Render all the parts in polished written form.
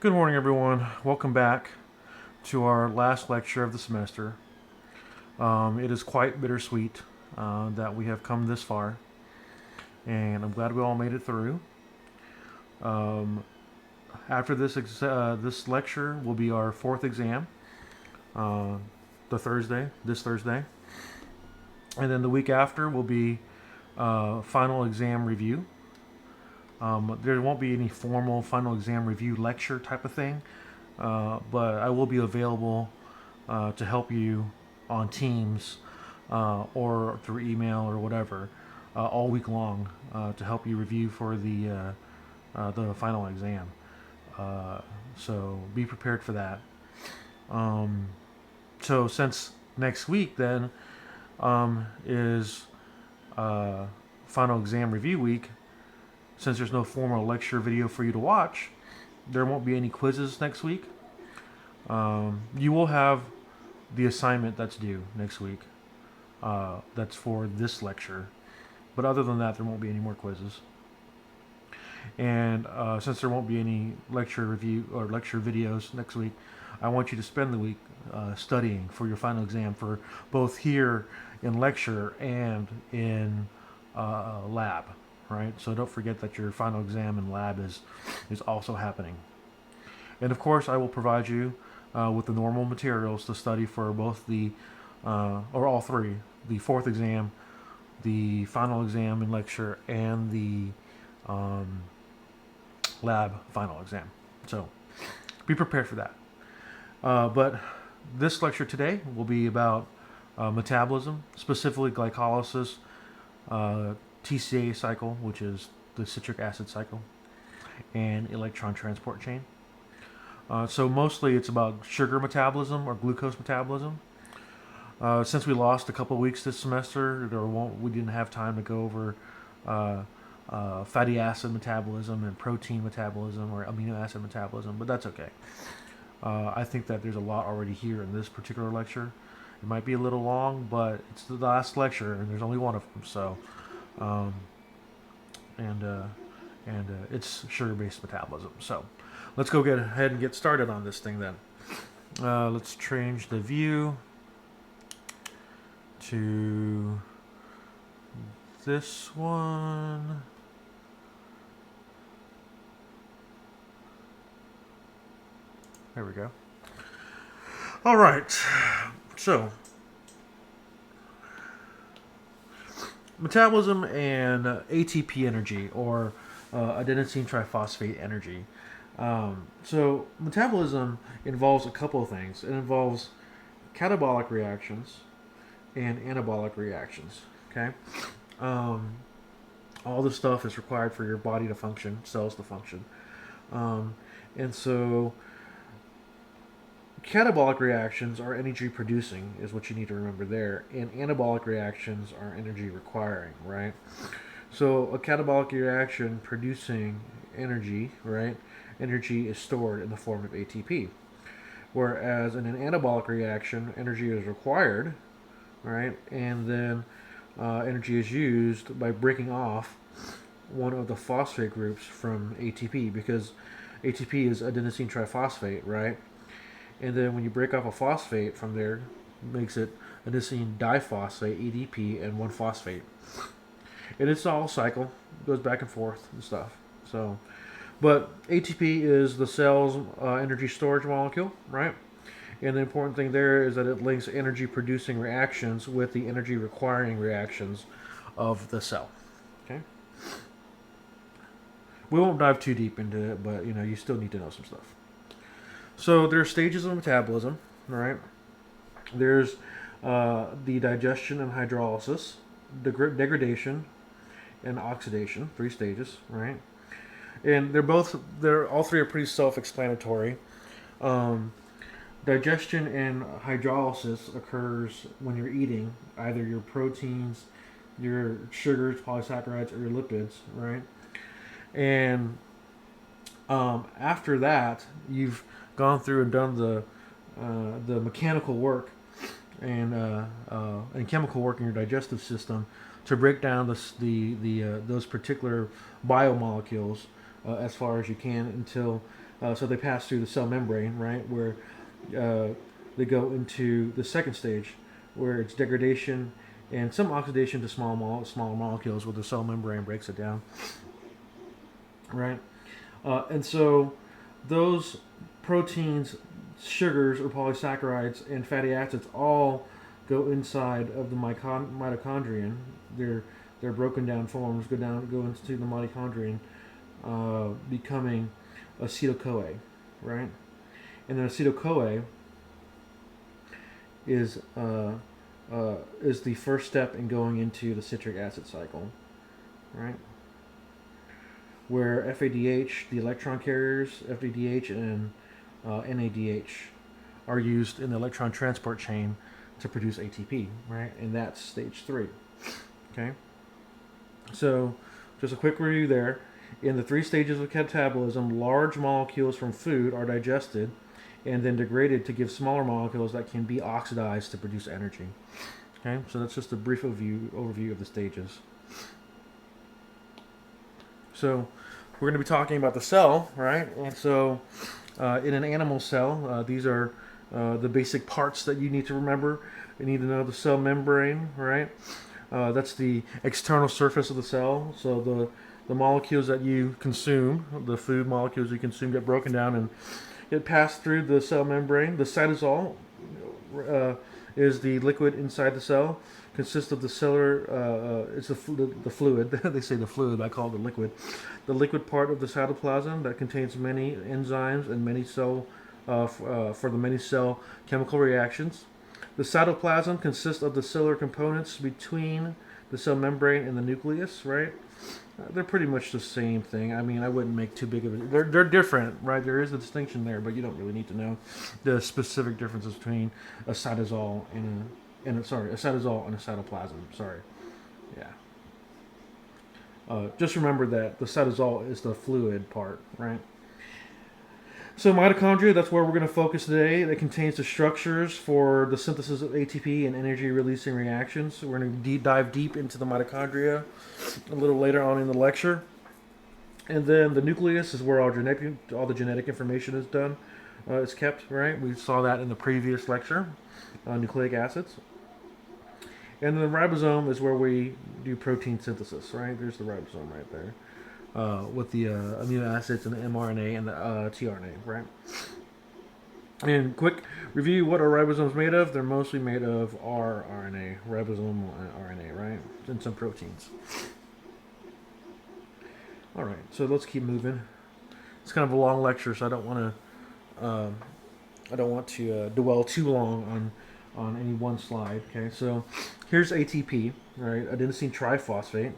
Good morning, everyone. Welcome back to our last lecture of the semester. It is quite bittersweet that we have come this far, and I'm glad we all made it through. Um, After this lecture will be our fourth exam, uh, this Thursday, and then the week after will be final exam review. There won't be any formal final exam review lecture type of thing, but I will be available to help you on Teams or through email or whatever all week long to help you review for the final exam. Uh, so be prepared for that. Um, so since next week then is uh, final exam review week, since there's no formal lecture video for you to watch, there won't be any quizzes next week. You will have the assignment that's due next week. That's for this lecture. But other than that, there won't be any more quizzes. And since there won't be any lecture review or lecture videos next week, I want you to spend the week studying for your final exam for both here in lecture and in lab, right? So don't forget that your final exam in lab is also happening. And of course, I will provide you with the normal materials to study for both or all three, the fourth exam, the final exam in lecture, and the lab final exam. So be prepared for that. But this lecture today will be about metabolism, specifically glycolysis, TCA cycle, which is the citric acid cycle, and electron transport chain. So mostly it's about sugar metabolism or glucose metabolism. Since we lost a couple of weeks this semester, we didn't have time to go over fatty acid metabolism and protein metabolism or amino acid metabolism, but that's okay. I think that there's a lot already here in this particular lecture. It might be a little long, but it's the last lecture, and there's only one of them. So, it's sugar-based metabolism. So, let's go get ahead and get started on this thing then. Let's change the view to this one. There we go. All right. So, metabolism and ATP energy, or adenosine triphosphate energy. So, metabolism involves a couple of things. It involves catabolic reactions and anabolic reactions. Okay. All this stuff is required for your body to function, cells to function. And so catabolic reactions are energy producing, is what you need to remember there, and anabolic reactions are energy requiring, right? So a catabolic reaction producing energy, right? Energy is stored in the form of ATP. Whereas in an anabolic reaction, energy is required, right? And then energy is used by breaking off one of the phosphate groups from ATP, because ATP is adenosine triphosphate, right? And then when you break off a phosphate from there, it makes it adenosine diphosphate, ADP, and one phosphate. And it's all cycle, goes back and forth and stuff. So, but ATP is the cell's energy storage molecule, right? And the important thing there is that it links energy producing reactions with the energy requiring reactions of the cell. Okay. We won't dive too deep into it, but you still need to know some stuff. So there are stages of metabolism, right? There's the digestion and hydrolysis, degradation, and oxidation. 3 stages, right? And all three are pretty self-explanatory. Digestion and hydrolysis occurs when you're eating either your proteins, your sugars, polysaccharides, or your lipids, right? And after that, you've gone through and done the mechanical work and chemical work in your digestive system to break down those particular biomolecules as far as you can until so they pass through the cell membrane, right, where they go into the second stage, where it's degradation and some oxidation to smaller molecules, where the cell membrane breaks it down, right? And so those proteins, sugars or polysaccharides, and fatty acids all go inside of the mitochondrion. Their broken down forms go into the mitochondrion, becoming acetyl-CoA, right? And then acetyl-CoA is the first step in going into the citric acid cycle, right? Where FADH, the electron carriers, FADH and NADH, are used in the electron transport chain to produce ATP, right? And that's stage 3. Okay. So, just a quick review there. In the 3 stages of catabolism, large molecules from food are digested and then degraded to give smaller molecules that can be oxidized to produce energy. Okay, so that's just a brief overview of the stages. So, we're going to be talking about the cell, right? And so, in an animal cell, these are the basic parts that you need to remember. You need to know the cell membrane, right? That's the external surface of the cell. So the molecules that you consume, the food molecules you consume, get broken down and get passed through the cell membrane. The cytosol is the liquid inside the cell. Consists of the cellular, it's the fluid. They say the fluid, I call it the liquid. The liquid part of the cytoplasm that contains many enzymes and many cell for the many cell chemical reactions. The cytoplasm consists of the cellular components between the cell membrane and the nucleus, right? They're pretty much the same thing. I mean, I wouldn't make too big of it. They're different, right? There is a distinction there, but you don't really need to know the specific differences between a cytosol and a cytosol and a cytoplasm. Sorry, yeah. Just remember that the cytosol is the fluid part, right? So mitochondria, that's where we're going to focus today. It contains the structures for the synthesis of ATP and energy-releasing reactions. We're going to dive deep into the mitochondria a little later on in the lecture. And then the nucleus is where all the genetic information is done. It's kept, right? We saw that in the previous lecture, nucleic acids. And then the ribosome is where we do protein synthesis, right? There's the ribosome right there. With the amino acids and the mRNA and the tRNA, right? And quick review, what are ribosomes made of? They're mostly made of rRNA, ribosomal RNA, right? And some proteins. All right, so let's keep moving. It's kind of a long lecture, so I don't want to dwell too long on any one slide. Okay, so here's ATP, right? Adenosine triphosphate.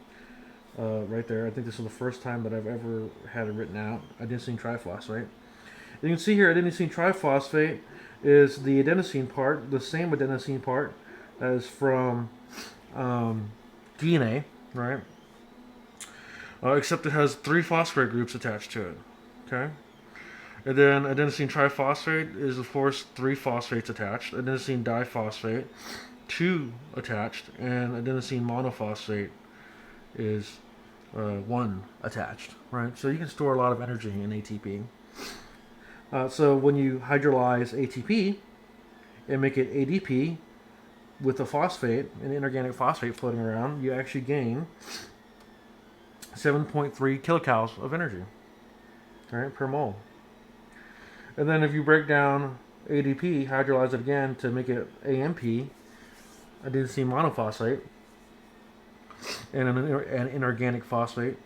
Right there. I think this is the first time that I've ever had it written out. Adenosine triphosphate. You can see here adenosine triphosphate is the adenosine part, the same adenosine part as from DNA, right? Except it has 3 phosphate groups attached to it. Okay? And then adenosine triphosphate is, of course, 3 phosphates attached. Adenosine diphosphate, 2 attached. And adenosine monophosphate is 1 attached, right? So you can store a lot of energy in ATP. So when you hydrolyze ATP and make it ADP with a phosphate, an inorganic phosphate floating around, you actually gain 7.3 kilocalories of energy, right, per mole. And then if you break down ADP, hydrolyze it again to make it AMP, adenosine monophosphate, and an inorganic phosphate,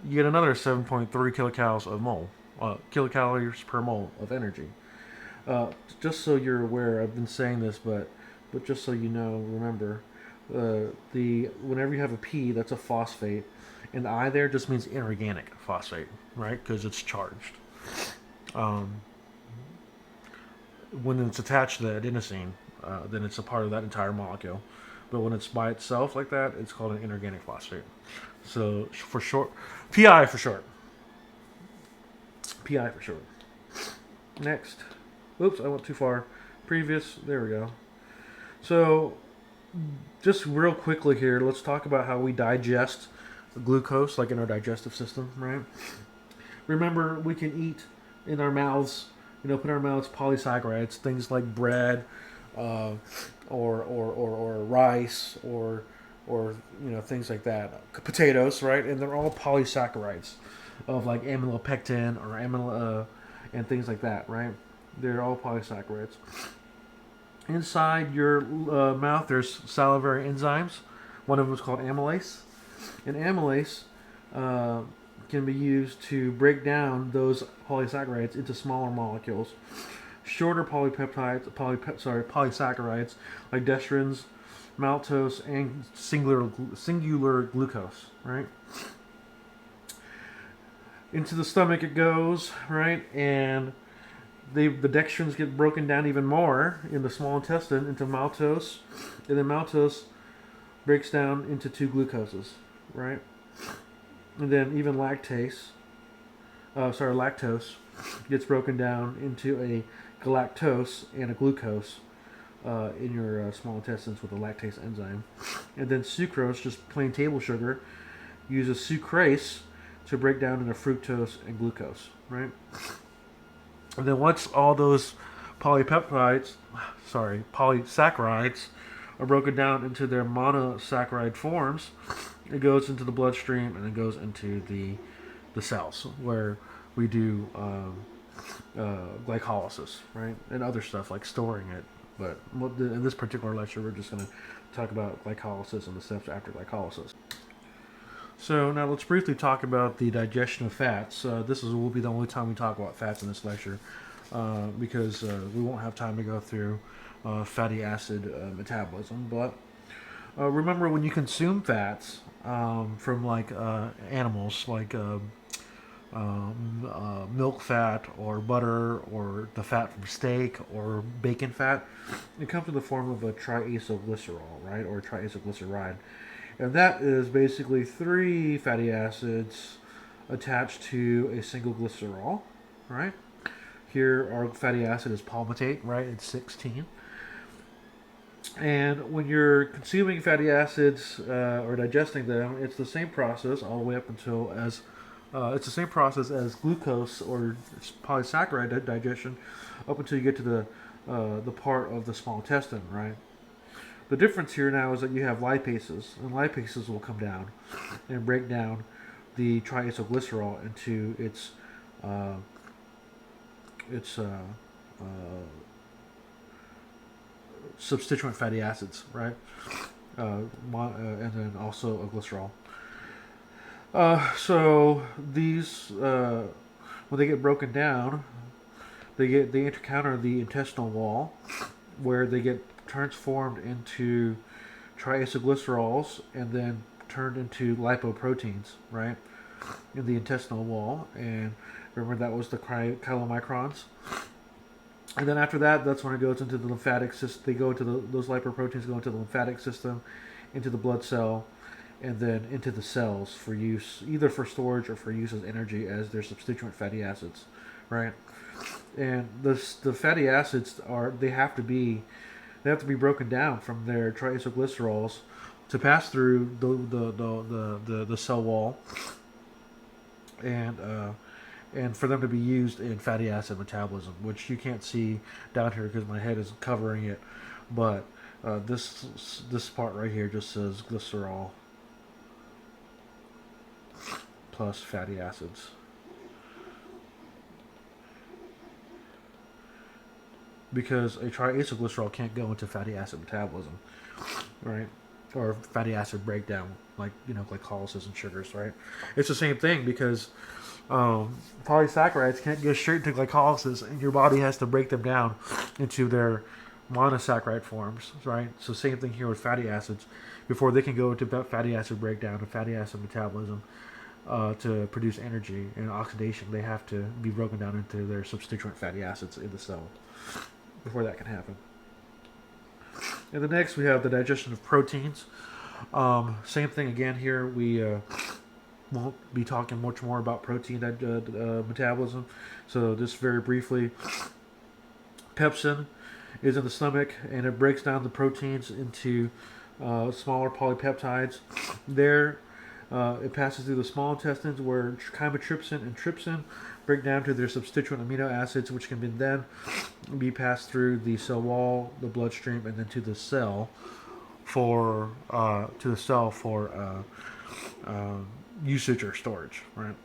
you get another 7.3 kilocalories of mole, kilocalories per mole of energy. Just so you're aware, I've been saying this, but just so you know, remember, whenever you have a P, that's a phosphate, and the I there just means inorganic phosphate, right? Because it's charged. When it's attached to the adenosine, then it's a part of that entire molecule. But when it's by itself like that, it's called an inorganic phosphate. So for short, PI for short. PI for short. Next. Oops, I went too far. Previous. There we go. So just real quickly here, let's talk about how we digest glucose, like in our digestive system, right? Remember, we can eat in our mouths, put in our mouths polysaccharides, things like bread, uh, or rice, or things like that, potatoes, right? And they're all polysaccharides of like amylopectin or and things like that, right? They're all polysaccharides. Inside your mouth, there's salivary enzymes. One of them is called amylase, and amylase uh, can be used to break down those polysaccharides into smaller molecules. Shorter polysaccharides like destrins, maltose, and singular glucose, right? Into the stomach it goes, right? And the dextrins get broken down even more in the small intestine into maltose, and then maltose breaks down into two glucoses, right? And then even lactose gets broken down into a galactose and a glucose in your small intestines with the lactase enzyme. And then sucrose, just plain table sugar, uses sucrase to break down into fructose and glucose, right? And then once all those polysaccharides are broken down into their monosaccharide forms, it goes into the bloodstream and it goes into the cells where we do glycolysis, right? And other stuff like storing it. But in this particular lecture, we're just going to talk about glycolysis and the steps after glycolysis. So now let's briefly talk about the digestion of fats. Will be the only time we talk about fats in this lecture because we won't have time to go through fatty acid metabolism. But remember, when you consume fats from like animals, like milk fat or butter or the fat from steak or bacon fat, it comes in the form of a triacylglycerol, right, or triacylglyceride. And that is basically 3 fatty acids attached to a single glycerol, right? Here, our fatty acid is palmitate, right? It's 16. And when you're consuming fatty acids or digesting them, it's the same process all the way up until it's the same process as glucose or polysaccharide digestion up until you get to the part of the small intestine, right? The difference here now is that you have lipases, and lipases will come down and break down the triacylglycerol into its substituent fatty acids, right? And then also a glycerol. So these, when they get broken down, they encounter the intestinal wall, where they get transformed into triacylglycerols and then turned into lipoproteins, right, in the intestinal wall. And remember, that was the chylomicrons. And then after that, that's when it goes into the lymphatic system. They go into those lipoproteins go into the lymphatic system, into the blood cell, and then into the cells for use, either for storage or for use as energy as their substituent fatty acids, right? And the fatty acids they have to be broken down from their triacylglycerols to pass through the cell wall, and for them to be used in fatty acid metabolism, which you can't see down here because my head is covering it, but this part right here just says glycerol plus fatty acids. Because a triacylglycerol can't go into fatty acid metabolism, right? Or fatty acid breakdown, like glycolysis and sugars, right? It's the same thing because polysaccharides can't go straight to glycolysis, and your body has to break them down into their monosaccharide forms, right? So same thing here with fatty acids. Before they can go into fatty acid breakdown and fatty acid metabolism to produce energy and oxidation, they have to be broken down into their substituent fatty acids in the cell before that can happen. And the next, we have the digestion of proteins. Same thing again here. We won't be talking much more about protein metabolism. So just very briefly, pepsin is in the stomach, and it breaks down the proteins into smaller polypeptides. There, It passes through the small intestines where chymotrypsin and trypsin break down to their substituent amino acids, which can then be passed through the cell wall, the bloodstream, and then to the cell for usage or storage, right?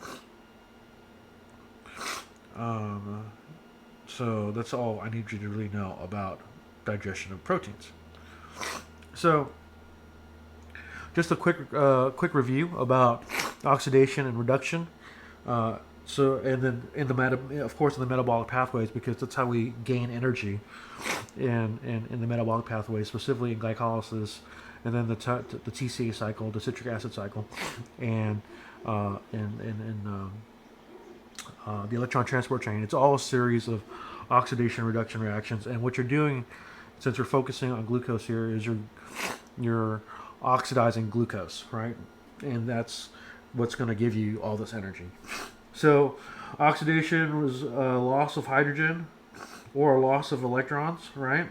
So that's all I need you to really know about digestion of proteins. So, just a quick review about oxidation and reduction. And then in the metabolic pathways, because that's how we gain energy in the metabolic pathways, specifically in glycolysis, and then the TCA cycle, the citric acid cycle, and the electron transport chain. It's all a series of oxidation reduction reactions, and what you're doing, since we're focusing on glucose here, is you're oxidizing glucose, right? And that's what's going to give you all this energy. So oxidation was a loss of hydrogen or a loss of electrons, right?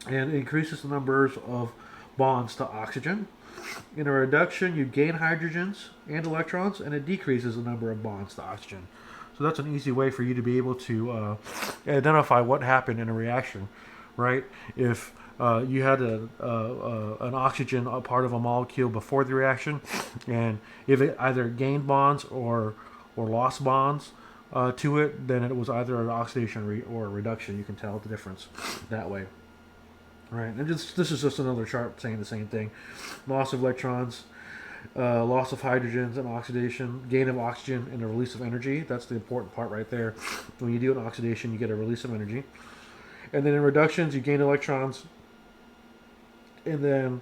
And it increases the numbers of bonds to oxygen. In a reduction, you gain hydrogens and electrons, and it decreases the number of bonds to oxygen. So that's an easy way for you to be able to identify what happened in a reaction, right? If you had an oxygen, a part of a molecule before the reaction, and if it either gained bonds or lost bonds to it, then it was either an oxidation or a reduction. You can tell the difference that way, right? And this is just another chart saying the same thing: loss of electrons, loss of hydrogens and oxidation, gain of oxygen, and a release of energy. That's the important part right there. When you do an oxidation, you get a release of energy. And then in reductions, you gain electrons, and then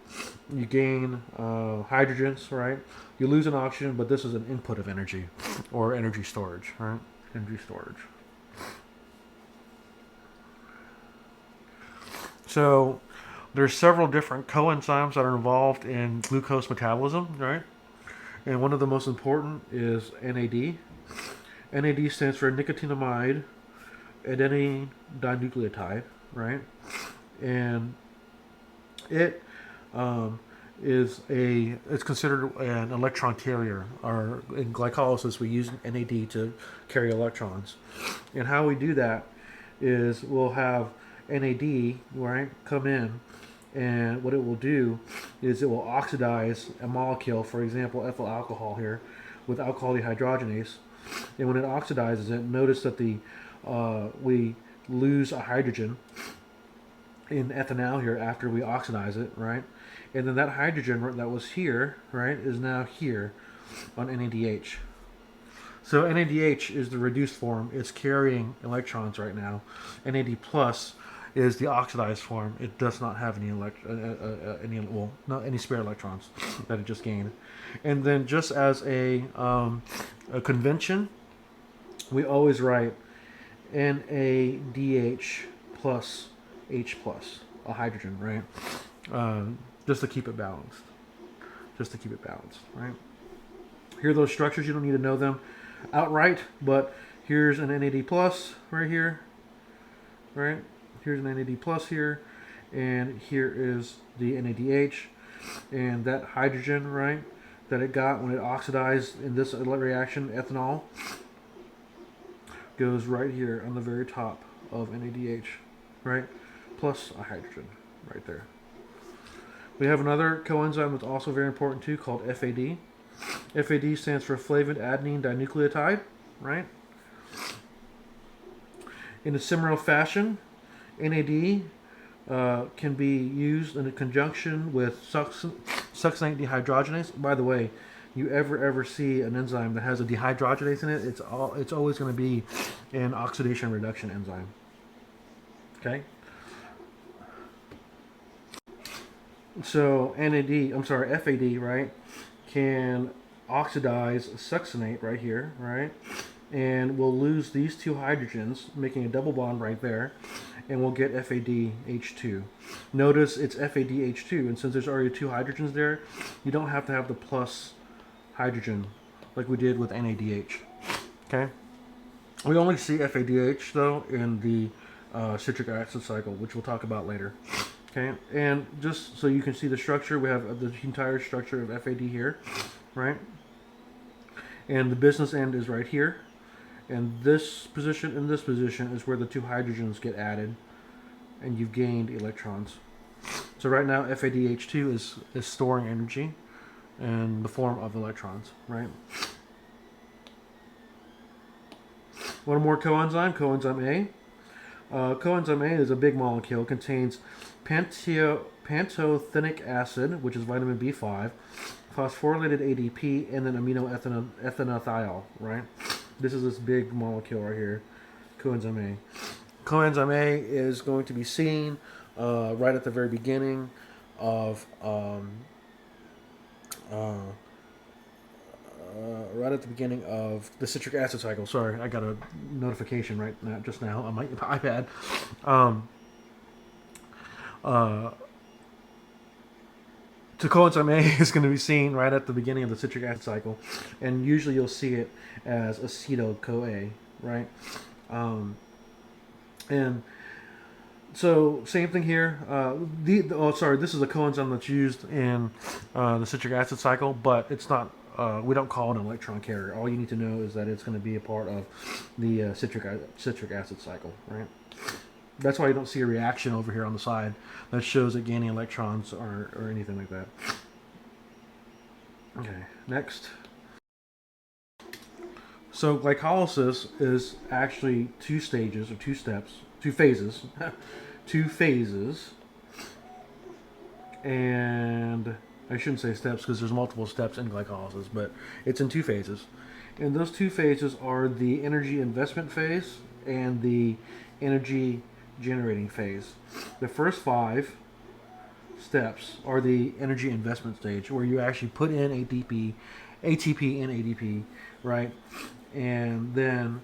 you gain hydrogens, right? You lose an oxygen, but this is an input of energy, or energy storage, right? Energy storage. So there's several different coenzymes that are involved in glucose metabolism, right? And one of the most important is NAD. NAD stands for nicotinamide adenine dinucleotide, right? And it it's considered an electron carrier. Or in glycolysis, we use NAD to carry electrons. And how we do that is we'll have NAD, right, come in, and what it will do is it will oxidize a molecule, for example, ethyl alcohol here, with alcohol dehydrogenase. And when it oxidizes it, notice that we lose a hydrogen in ethanol here after we oxidize it, right? And then that hydrogen that was here, right, is now here on NADH. So NADH is the reduced form. It's carrying electrons right now. NAD plus is the oxidized form. It does not have not any spare electrons that it just gained. And then just as a convention, we always write NADH plus H plus, a hydrogen, right? Just to keep it balanced. Right? Here are those structures. You don't need to know them outright, but here's an NAD plus right here, right? Here's an NAD plus here, and here is the NADH, and that hydrogen, right, that it got when it oxidized in this reaction, ethanol, goes right here on the very top of NADH, right, plus a hydrogen right there. We have another coenzyme that's also very important too, called FAD. FAD stands for flavin adenine dinucleotide, right? In a similar fashion, NAD can be used in conjunction with succinate dehydrogenase. By the way, you ever see an enzyme that has a dehydrogenase in it, it's always going to be an oxidation reduction enzyme. Okay? So FAD, right, can oxidize succinate right here, right? And we'll lose these two hydrogens, making a double bond right there, and we'll get FADH2. Notice it's FADH2, and since there's already two hydrogens there, you don't have to have the plus hydrogen like we did with NADH. Okay? We only see FADH, though, in the citric acid cycle, which we'll talk about later. Okay, and just so you can see the structure, we have the entire structure of FAD here. right? And the business end is right here. And this position and this position is where the two hydrogens get added, and you've gained electrons. So right now, FADH2 is storing energy in the form of electrons, right? One more coenzyme, coenzyme A. Coenzyme A is a big molecule, contains pantothenic acid, which is vitamin B5, phosphorylated ADP, and then aminoethanethiol, right? This is this big molecule right here, coenzyme A. Coenzyme A is going to be seen right at the very beginning of the citric acid cycle. Sorry, I got a notification right now, just now on my iPad. So coenzyme A is going to be seen right at the beginning of the citric acid cycle, and usually you'll see it as acetyl-CoA, right? And so same thing here. This is a coenzyme that's used in the citric acid cycle, but it's not. We don't call it an electron carrier. All you need to know is that it's going to be a part of the citric acid cycle, right? That's why you don't see a reaction over here on the side that shows it gaining electrons or anything like that. Okay, next. So glycolysis is actually two stages or two steps, two phases, two phases, and I shouldn't say steps because there's multiple steps in glycolysis, but it's in two phases. And those two phases are the energy investment phase and the energy generating phase. The first 5 steps are the energy investment stage, where you actually put in ATP and ADP, right? And then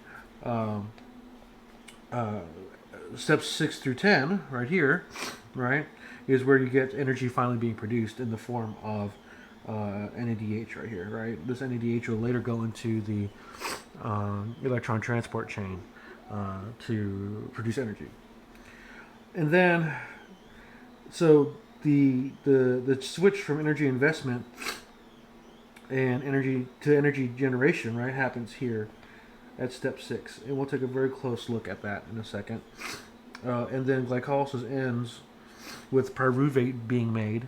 steps 6 through 10, right here, right, is where you get energy finally being produced in the form of NADH right here, right? This NADH will later go into the electron transport chain to produce energy. And then, so the switch from energy investment and energy generation, right, happens here at step 6, and we'll take a very close look at that in a second. And then glycolysis ends with pyruvate being made,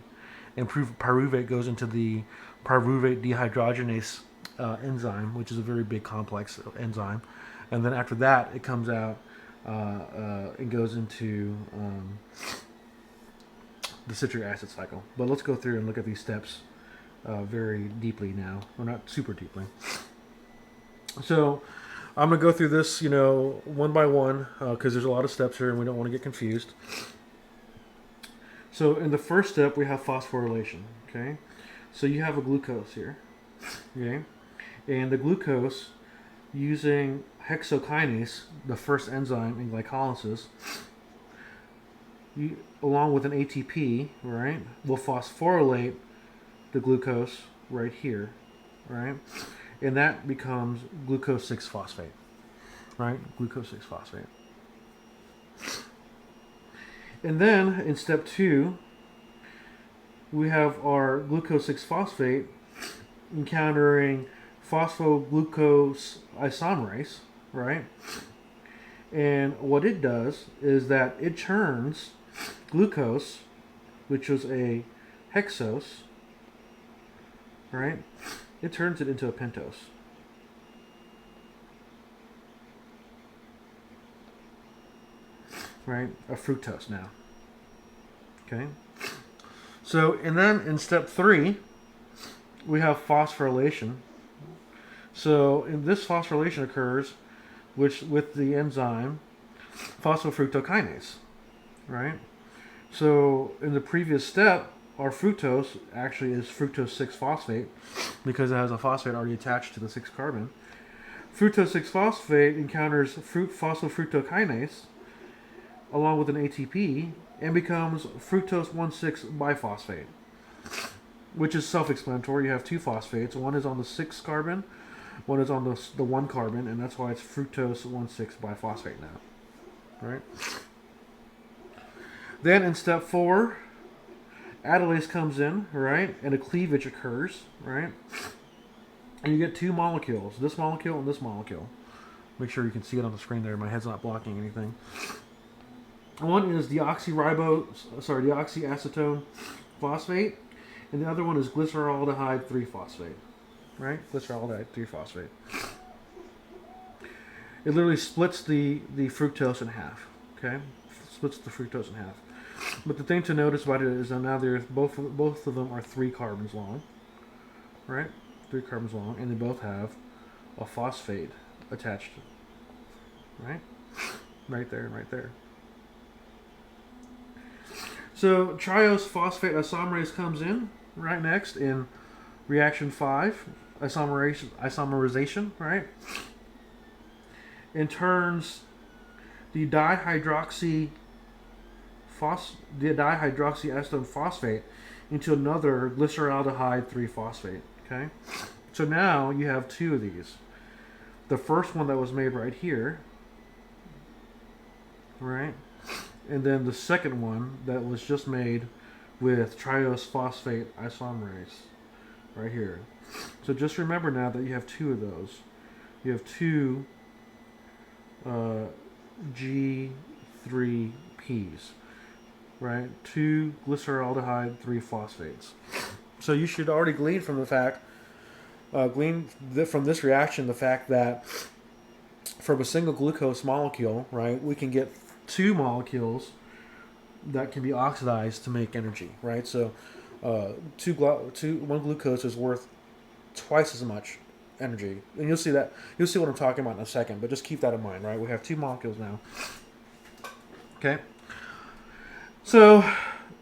and pyruvate goes into the pyruvate dehydrogenase enzyme, which is a very big complex enzyme. And then after that, it comes out and goes into the citric acid cycle. But let's go through and look at these steps very deeply now. Well, not super deeply. So I'm going to go through this, one by one, because there's a lot of steps here and we don't want to get confused. So in the first step, we have phosphorylation, okay? So you have a glucose here, okay? And the glucose, using hexokinase, the first enzyme in glycolysis, along with an ATP, right, will phosphorylate the glucose right here, right? And that becomes glucose 6-phosphate, right? Glucose 6-phosphate. And then in step 2, we have our glucose 6-phosphate encountering phosphoglucose isomerase, right? And what it does is that it turns glucose, which was a hexose, right? It turns it into a pentose. Right? A fructose now. Okay? So, and then in step 3, we have phosphorylation. So, in this phosphorylation occurs with the enzyme phosphofructokinase. Right? So, in the previous step, our fructose actually is fructose 6-phosphate because it has a phosphate already attached to the 6 carbon. Fructose 6-phosphate encounters phosphofructokinase along with an ATP and becomes fructose 1,6 biphosphate, which is self-explanatory. You have 2 phosphates. One is on the 6 carbon, one is on the 1 carbon, and that's why it's fructose 1,6 biphosphate now. Right? Then in step 4, adylase comes in, right, and a cleavage occurs, right? And you get two molecules, this molecule and this molecule. Make sure you can see it on the screen there. My head's not blocking anything. One is deoxyacetone phosphate, and the other one is glyceraldehyde 3-phosphate. Right? Glyceraldehyde 3-phosphate. It literally splits the fructose in half. Okay? Splits the fructose in half. But the thing to notice about it is that now there's both of them are 3 carbons long. Right? 3 carbons long, and they both have a phosphate attached to them. Right? Right there and right there. So triose phosphate isomerase comes in right next in reaction 5, isomerization, right? And turns the dihydroxyacetone phosphate into another glyceraldehyde 3-phosphate. Okay, so now you have 2 of these. The first one that was made right here, right, and then the second one that was just made with triose phosphate isomerase, right here. So just remember now that you have 2 of those. You have 2 G3Ps, right? 2 glyceraldehyde 3-phosphates. So you should already glean from the fact, from this reaction, the fact that from a single glucose molecule, right, we can get 2 molecules that can be oxidized to make energy, right? So, one glucose is worth twice as much energy, and you'll see that. You'll see what I'm talking about in a second. But just keep that in mind, right? We have 2 molecules now. Okay. So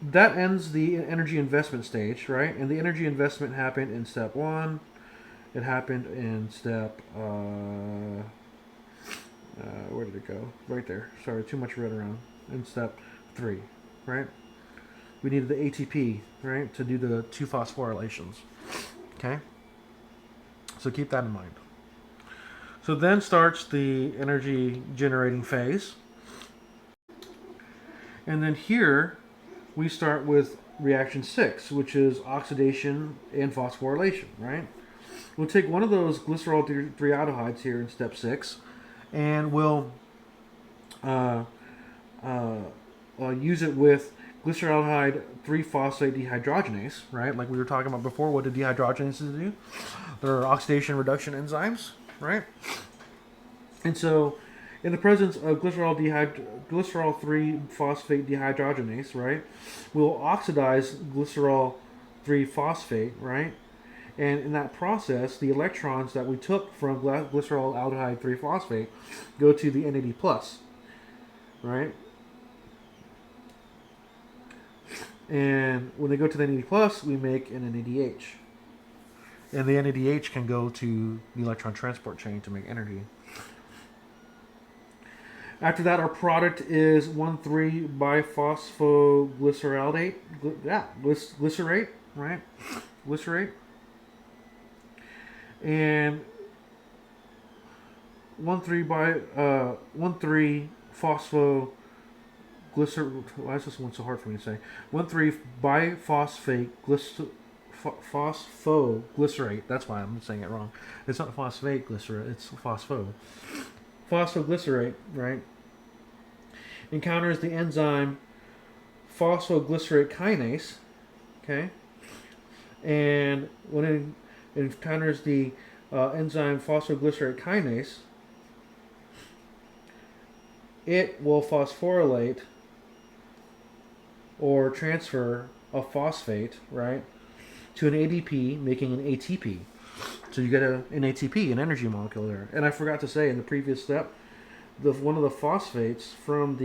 that ends the energy investment stage, right? And the energy investment happened in step 1. It happened in step. Where did it go? Right there. Sorry, too much red around. In step 3, right? We needed the ATP, right, to do the 2 phosphorylations. Okay? So keep that in mind. So then starts the energy generating phase. And then here we start with reaction 6, which is oxidation and phosphorylation, right? We'll take one of those glycerol 3 aldehydes here in step 6, and we'll use it with glyceraldehyde 3-phosphate dehydrogenase, right? Like we were talking about before, what do dehydrogenases do? They're oxidation reduction enzymes, right? And so, in the presence of glycerol 3-phosphate dehydrogenase, right, we'll oxidize glycerol 3-phosphate, right? And in that process, the electrons that we took from glycerol aldehyde 3-phosphate go to the NAD+, right? And when they go to the NAD+, we make an NADH. And the NADH can go to the electron transport chain to make energy. After that, our product is 1,3-biphosphoglycerate, glycerate, right? Glycerate. And 1,3-phosphoglycerate. Why is this one so hard for me to say? 1,3-biphosphate phosphoglycerate. That's why I'm saying it wrong. It's not phosphate glycerate. It's phosphoglycerate, right? Encounters the enzyme phosphoglycerate kinase. Okay, and when it encounters the enzyme phosphoglycerate kinase, it will phosphorylate or transfer a phosphate, right, to an ADP, making an ATP. So you get an ATP, an energy molecule there. And I forgot to say in the previous step, one of the phosphates from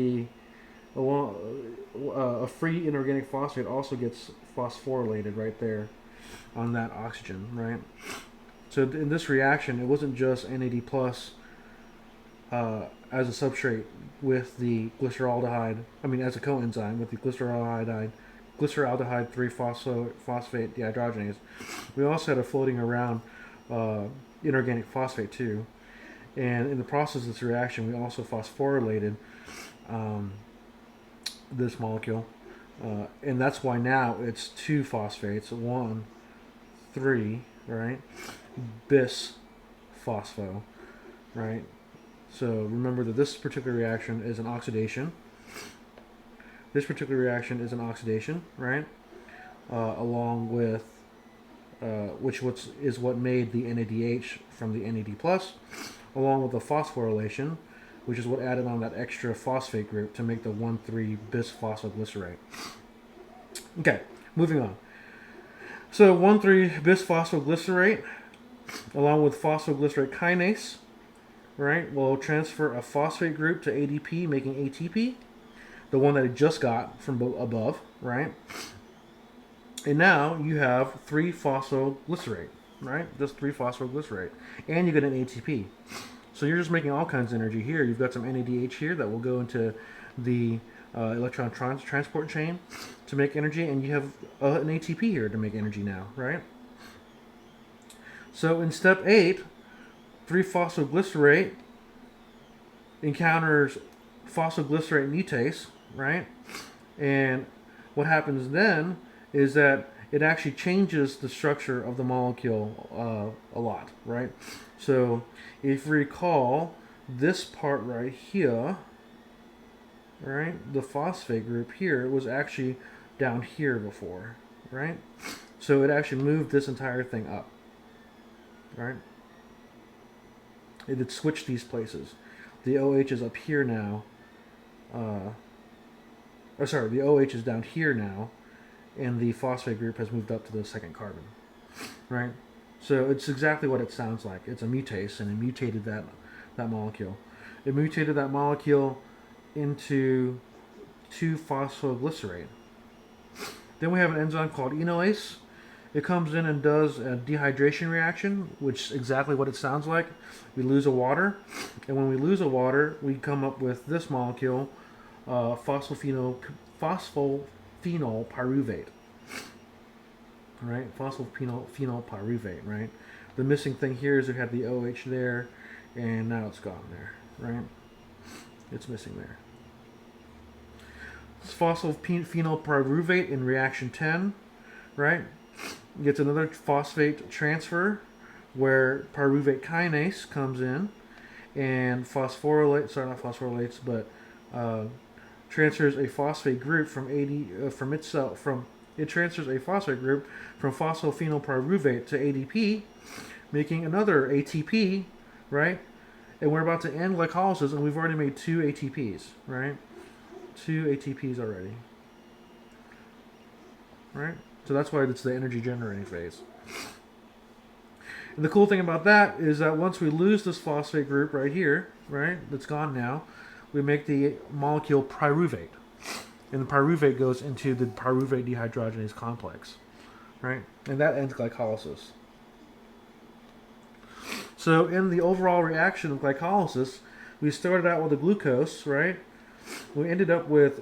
a free inorganic phosphate also gets phosphorylated right there on that oxygen, right? So in this reaction, it wasn't just NAD plus as a substrate with the glyceraldehyde, as a coenzyme with the glyceraldehyde 3-phosphate dehydrogenase. We also had a floating around inorganic phosphate too. And in the process of this reaction, we also phosphorylated this molecule. And that's why now it's 2 phosphates, 1, 3, right? bis-phospho, right? So remember that this particular reaction is an oxidation. This particular reaction is an oxidation, right? Along with is what made the NADH from the NAD plus, along with the phosphorylation, which is what added on that extra phosphate group to make the 1,3-bisphosphoglycerate. Okay, moving on. So 1,3-bisphosphoglycerate, along with phosphoglycerate kinase, right, will transfer a phosphate group to ADP, making ATP, the one that it just got from above, right? And now you have 3-phosphoglycerate, right? Just 3-phosphoglycerate. And you get an ATP. So you're just making all kinds of energy here. You've got some NADH here that will go into the electron transport chain to make energy, and you have an ATP here to make energy now, right? So in step 8, 3-phosphoglycerate encounters phosphoglycerate mutase, right? And what happens then is that it actually changes the structure of the molecule a lot, right? So if you recall, this part right here, right, the phosphate group here was actually down here before, right? So it actually moved this entire thing up, right? It had switched these places. The OH is up here now. The OH is down here now, and the phosphate group has moved up to the second carbon, right? So it's exactly what it sounds like. It's a mutase, and it mutated that molecule. It mutated that molecule into 2-phosphoglycerate. Then we have an enzyme called enolase. It comes in and does a dehydration reaction, which is exactly what it sounds like. We lose a water, and when we lose a water, we come up with this molecule, phosphophenol pyruvate. Right, phosphophenol pyruvate. Right, the missing thing here is we had the OH there, and now it's gone there. Right, it's missing there. This phosphophenol pyruvate in reaction 10, right, gets another phosphate transfer where pyruvate kinase comes in and transfers a phosphate group it transfers a phosphate group from phosphophenol pyruvate to ADP, making another ATP, right? And we're about to end glycolysis, and we've already made 2 ATPs, right? 2 ATPs already, right? So that's why it's the energy generating phase. And the cool thing about that is that once we lose this phosphate group right here, right, that's gone now, we make the molecule pyruvate. And the pyruvate goes into the pyruvate dehydrogenase complex, right? And that ends glycolysis. So in the overall reaction of glycolysis, we started out with a glucose, right? We ended up with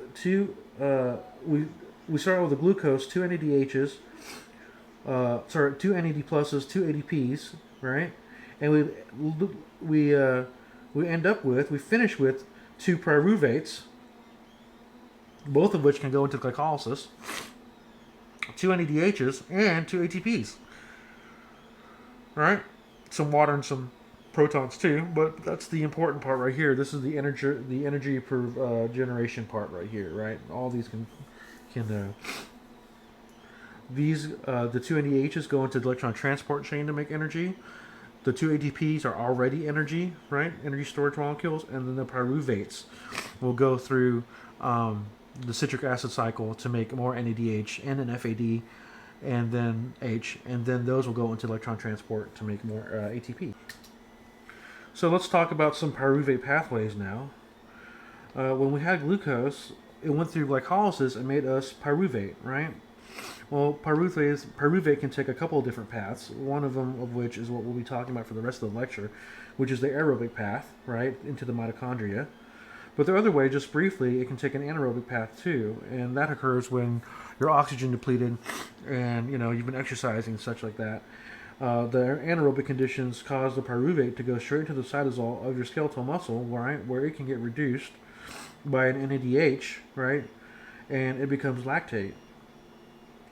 we started with the glucose, 2 NADHs, 2 NAD pluses, 2 ADPs, right? And we finish with 2 pyruvates, both of which can go into glycolysis, 2 NADHs, and 2 ATPs. Right? Some water and some protons too, but that's the important part right here. This is the energy per generation part right here, right? All these the 2 NADHs go into the electron transport chain to make energy. The 2 ATPs are already energy, right? Energy storage molecules, and then the pyruvates will go through the citric acid cycle to make more NADH and an FAD, and then H, and then those will go into electron transport to make more ATP. So let's talk about some pyruvate pathways now. When we had glucose, it went through glycolysis and made us pyruvate, right? Well, pyruvate can take a couple of different paths, one of them of which is what we'll be talking about for the rest of the lecture, which is the aerobic path, right, into the mitochondria. But the other way, just briefly, it can take an anaerobic path too, and that occurs when you're oxygen depleted and you've been exercising and such like that. The anaerobic conditions cause the pyruvate to go straight into the cytosol of your skeletal muscle, right, where it can get reduced by an NADH, right, and it becomes lactate.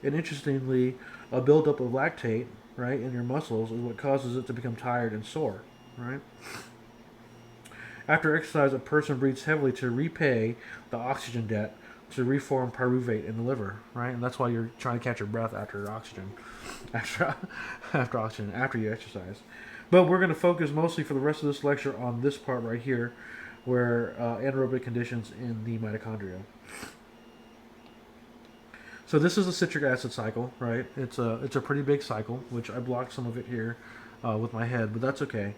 And interestingly, a buildup of lactate right, in your muscles is what causes it to become tired and sore, right? After exercise, a person breathes heavily to repay the oxygen debt to reform pyruvate in the liver, right? And that's why you're trying to catch your breath after oxygen, after after you exercise. But we're going to focus mostly for the rest of this lecture on this part right here, where anaerobic conditions in the mitochondria. So this is a citric acid cycle, right? It's a pretty big cycle, which I blocked some of it here with my head, but that's okay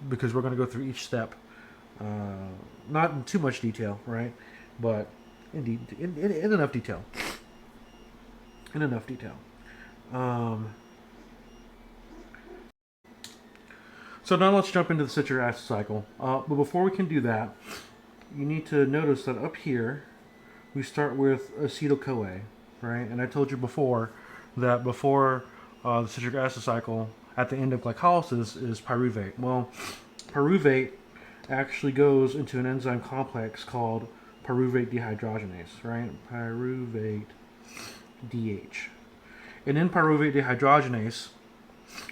because we're going to go through each step, not in too much detail, right? But in enough detail. In enough detail. So now let's jump into the citric acid cycle. But before we can do that, you need to notice that up here we start with acetyl-CoA, right? And I told you before that before the citric acid cycle, at the end of glycolysis is pyruvate. Well, pyruvate actually goes into an enzyme complex called pyruvate dehydrogenase, right? Pyruvate DH. And in pyruvate dehydrogenase,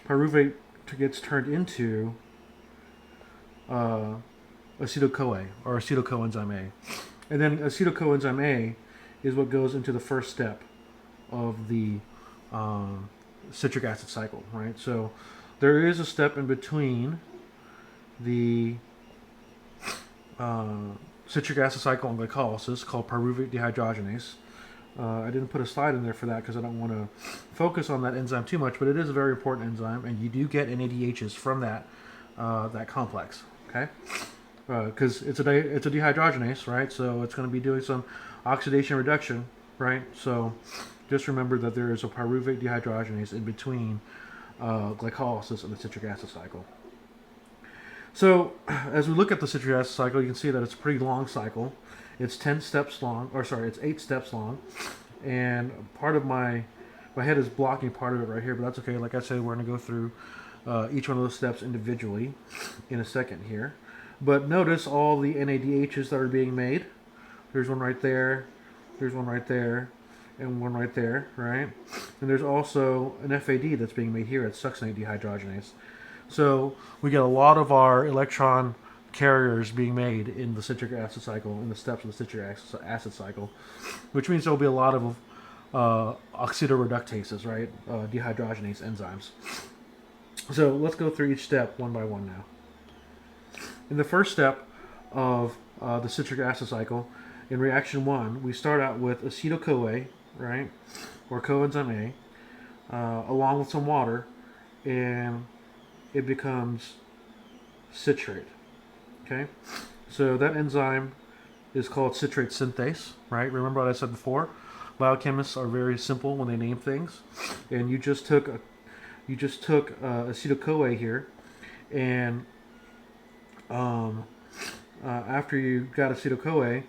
pyruvate gets turned into acetyl-CoA, or acetyl coenzyme A. And then acetyl coenzyme A is what goes into the first step of the citric acid cycle, right? So there is a step in between the citric acid cycle and glycolysis called pyruvate dehydrogenase. I didn't put a slide in there for that because I don't want to focus on that enzyme too much, but it is a very important enzyme, and you do get NADHs from that that complex. Okay, because it's a dehydrogenase, right? So it's going to be doing some oxidation reduction, right? So just remember that there is a pyruvate dehydrogenase in between glycolysis and the citric acid cycle. So as we look at the citric acid cycle, you can see that it's a pretty long cycle. It's 10 steps long, or sorry, it's 8 steps long, and part of my head is blocking part of it right here, but that's okay. Like I said, we're going to go through each one of those steps individually in a second here. But notice all the NADHs that are being made. There's one right there, there's one right there, and one right there, right? And there's also an FAD that's being made here at succinate dehydrogenase. So we get a lot of our electron carriers being made in the citric acid cycle, in the steps of the citric acid cycle, which means there will be a lot of oxidoreductases, right? Dehydrogenase enzymes. So let's go through each step one by one now. In the first step of the citric acid cycle, in reaction 1, we start out with acetyl-CoA, right, or coenzyme A, along with some water, and it becomes citrate. Okay, so that enzyme is called citrate synthase, right? Remember what I said before? Biochemists are very simple when they name things, and you just took acetyl-CoA here, and after you got acetyl-CoA,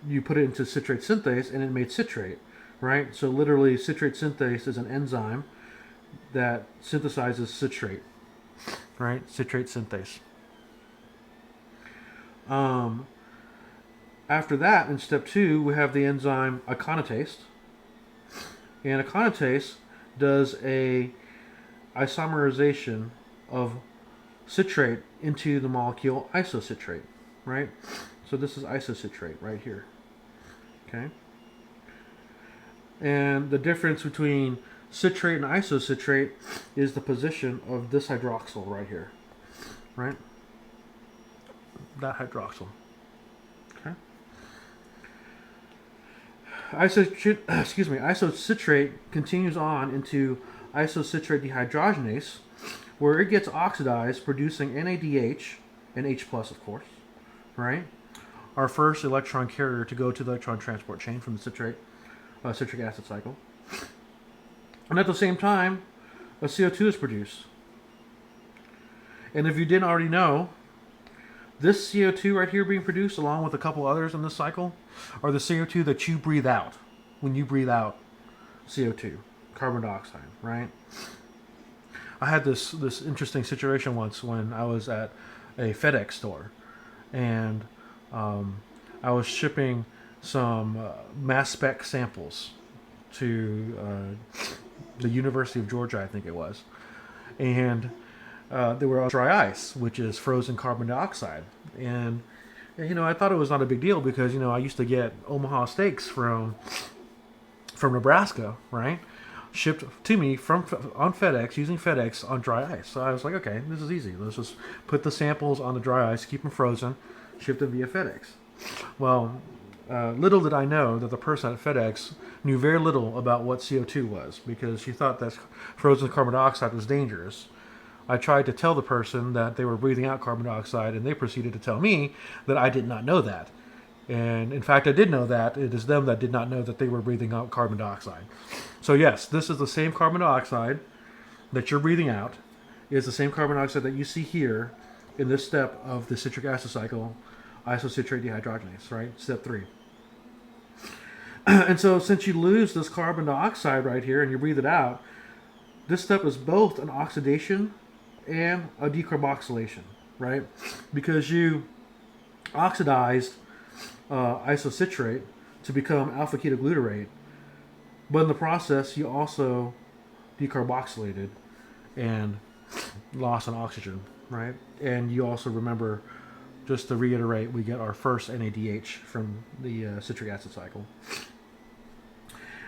you put it into citrate synthase, and it made citrate, right? So literally, citrate synthase is an enzyme that synthesizes citrate, right? Citrate synthase. After that, in step 2, we have the enzyme aconitase, and aconitase does a isomerization of citrate into the molecule isocitrate, right? So this is isocitrate right here, okay? And the difference between citrate and isocitrate is the position of this hydroxyl right here, right? That hydroxyl. Okay. Isocitrate continues on into isocitrate dehydrogenase, where it gets oxidized, producing NADH and H+, of course, right? Our first electron carrier to go to the electron transport chain from the citric acid cycle. And at the same time, a CO2 is produced. And if you didn't already know, this CO2 right here being produced, along with a couple others in this cycle, are the CO2 that you breathe out when you breathe out CO2, carbon dioxide, right? I had this interesting situation once when I was at a FedEx store, and I was shipping some mass spec samples to the University of Georgia, I think it was, and they were on dry ice, which is frozen carbon dioxide. And I thought it was not a big deal because I used to get Omaha steaks from Nebraska, right? Shipped to me on FedEx using FedEx on dry ice. So I was like, okay, this is easy. Let's just put the samples on the dry ice, keep them frozen, ship them via FedEx. Well, little did I know that the person at FedEx knew very little about what CO2 was because she thought that frozen carbon dioxide was dangerous. I tried to tell the person that they were breathing out carbon dioxide, and they proceeded to tell me that I did not know that. And in fact, I did know that. It is them that did not know that they were breathing out carbon dioxide. So yes, this is the same carbon dioxide that you're breathing out. It is the same carbon dioxide that you see here in this step of the citric acid cycle, isocitrate dehydrogenase, right? Step 3. And so since you lose this carbon dioxide right here and you breathe it out, this step is both an oxidation and a decarboxylation, right? Because you oxidized isocitrate to become alpha-ketoglutarate, but in the process you also decarboxylated and lost an oxygen, right? And you also remember, just to reiterate, we get our first NADH from the citric acid cycle.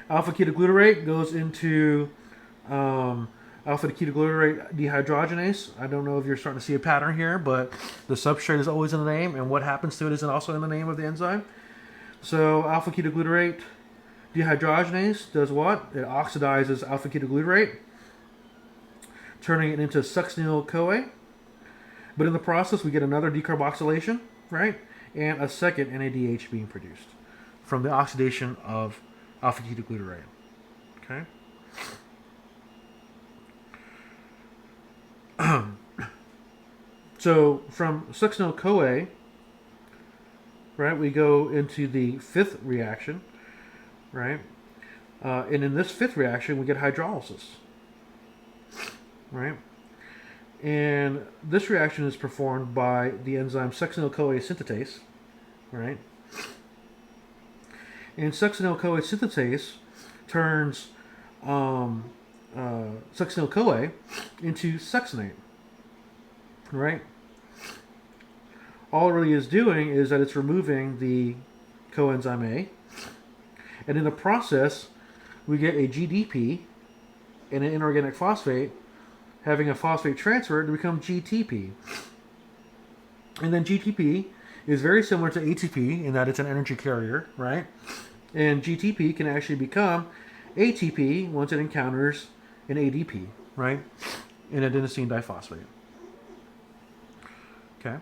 Alpha-ketoglutarate goes into alpha-ketoglutarate dehydrogenase. I don't know if you're starting to see a pattern here, but the substrate is always in the name, and what happens to it is also in the name of the enzyme. So alpha-ketoglutarate dehydrogenase does what? It oxidizes alpha-ketoglutarate, turning it into succinyl-CoA. But in the process, we get another decarboxylation, right? And a second NADH being produced from the oxidation of alpha-ketoglutarate. Okay? So from succinyl-CoA, right, we go into the fifth reaction, right? And in this fifth reaction, we get hydrolysis, right? And this reaction is performed by the enzyme succinyl-CoA synthetase, right? And succinyl-CoA synthetase turns succinyl-CoA into succinate, right? All it really is doing is that it's removing the coenzyme A, and in the process, we get a GDP and an inorganic phosphate having a phosphate transfer to become GTP. And then GTP is very similar to ATP in that it's an energy carrier, right? And GTP can actually become ATP once it encounters an ADP, right? An adenosine diphosphate. Okay.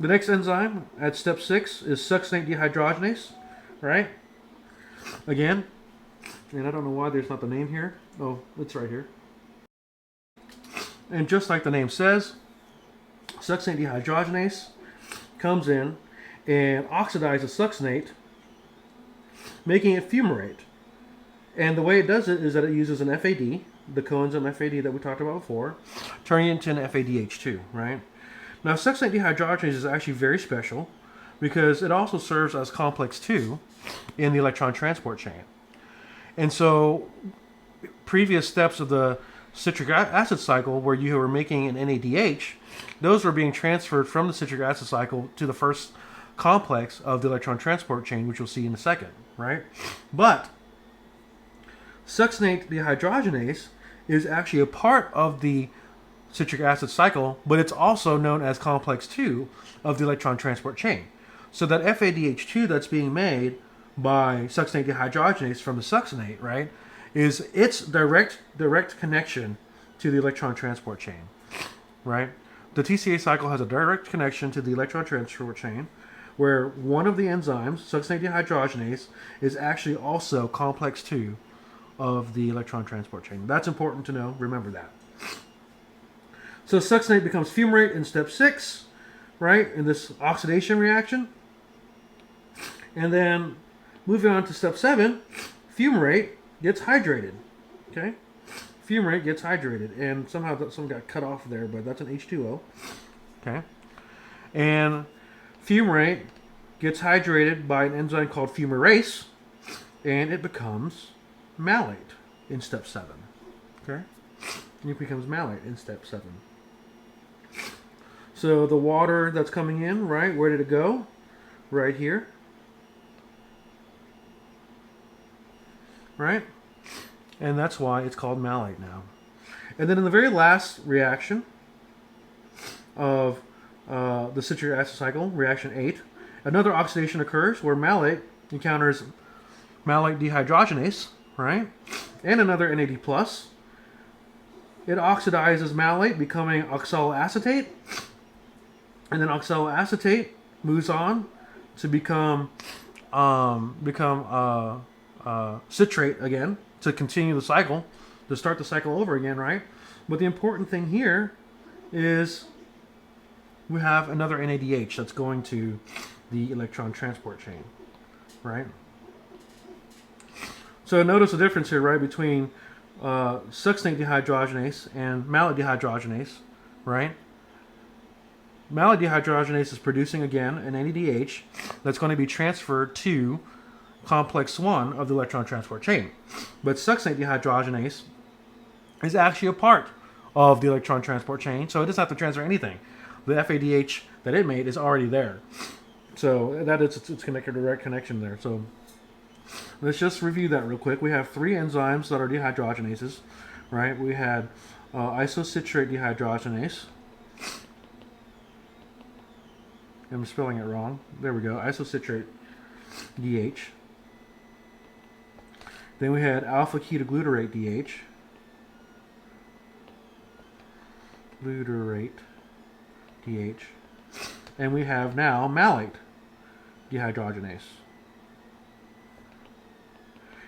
The next enzyme at step 6 is succinate dehydrogenase, right? Again, and I don't know why there's not the name here. Oh, it's right here. And just like the name says, succinate dehydrogenase comes in and oxidizes succinate, making it fumarate. And the way it does it is that it uses an FAD, the coenzyme FAD that we talked about before, turning it into an FADH2, right? Now, succinate dehydrogenase is actually very special because it also serves as complex 2 in the electron transport chain. And so previous steps of the citric acid cycle where you were making an NADH, those were being transferred from the citric acid cycle to the first complex of the electron transport chain, which you'll see in a second, right? But succinate dehydrogenase is actually a part of the citric acid cycle, but it's also known as complex 2 of the electron transport chain. So that FADH2 that's being made by succinate dehydrogenase from the succinate, right, is its direct connection to the electron transport chain, right? The TCA cycle has a direct connection to the electron transport chain where one of the enzymes, succinate dehydrogenase, is actually also complex 2 of the electron transport chain. That's important to know. Remember that. So succinate becomes fumarate in step 6, right, in this oxidation reaction. And then moving on to step 7, fumarate gets hydrated, okay? Fumarate gets hydrated, and somehow some got cut off there, but that's an H2O, okay? And fumarate gets hydrated by an enzyme called fumarase, and it becomes malate, in step 7. Okay? And it becomes malate in step 7. So the water that's coming in, right, where did it go? Right here. Right? And that's why it's called malate now. And then in the very last reaction of the citric acid cycle, reaction 8, another oxidation occurs where malate encounters malate dehydrogenase, right? And another NAD+. It oxidizes malate, becoming oxaloacetate. And then oxaloacetate moves on to become citrate again, to continue the cycle, to start the cycle over again, right? But the important thing here is we have another NADH that's going to the electron transport chain, right? So notice the difference here, right, between succinate dehydrogenase and malate dehydrogenase, right? Malate dehydrogenase is producing again an NADH that's going to be transferred to complex 1 of the electron transport chain. But succinate dehydrogenase is actually a part of the electron transport chain, so it doesn't have to transfer anything. The FADH that it made is already there. So that is it's connected, direct connection there. So let's just review that real quick. We have 3 enzymes that are dehydrogenases, right? We had isocitrate dehydrogenase. I'm spelling it wrong. There we go. Isocitrate DH. Then we had alpha ketoglutarate DH. Glutarate DH. And we have now malate dehydrogenase.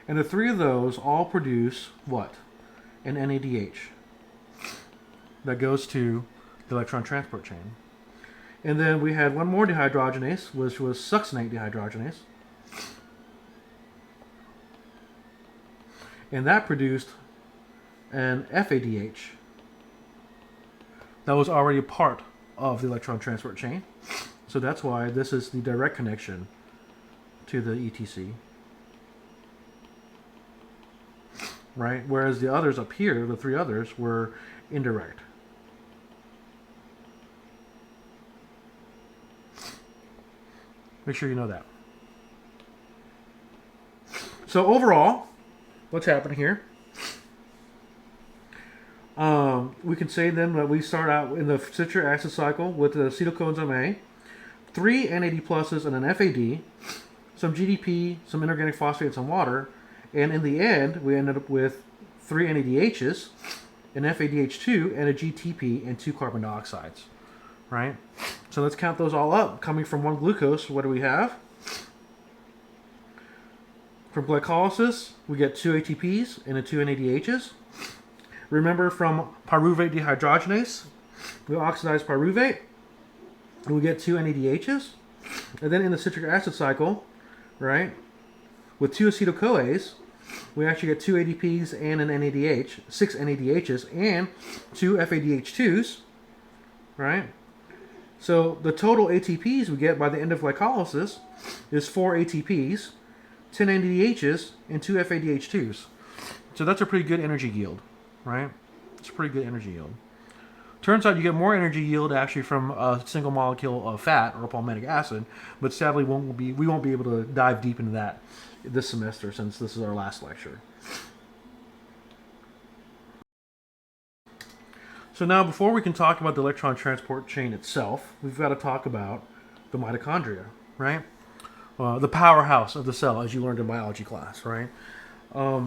And the 3 of those all produce what? An NADH that goes to the electron transport chain. And then we had one more dehydrogenase, which was succinate dehydrogenase. And that produced an FADH that was already a part of the electron transport chain. So that's why this is the direct connection to the ETC. Right? Whereas the others up here, the 3 others, were indirect. Make sure you know that. So overall, what's happening here? We can say then that we start out in the citric acid cycle with the acetyl coenzyme A, 3 NAD pluses and an FAD, some GDP, some inorganic phosphate, and some water, and in the end we ended up with 3 NADHs, an FADH2, and a GTP, and 2 carbon dioxides. Right? So let's count those all up. Coming from 1 glucose, what do we have? From glycolysis, we get 2 ATPs and 2 NADHs. Remember, from pyruvate dehydrogenase, we oxidize pyruvate, and we get 2 NADHs. And then in the citric acid cycle, right, with 2 acetyl-CoAs, we actually get 2 ADPs and an NADH, 6 NADHs, and 2 FADH2s, right? So the total ATPs we get by the end of glycolysis is 4 ATPs, 10 NADHs, and 2 FADH2s. So that's a pretty good energy yield, right? It's a pretty good energy yield. Turns out you get more energy yield actually from a single molecule of fat or palmitic acid, but sadly we won't be able to dive deep into that this semester since this is our last lecture. So now, before we can talk about the electron transport chain itself, we've got to talk about the mitochondria, right? The powerhouse of the cell, as you learned in biology class, right?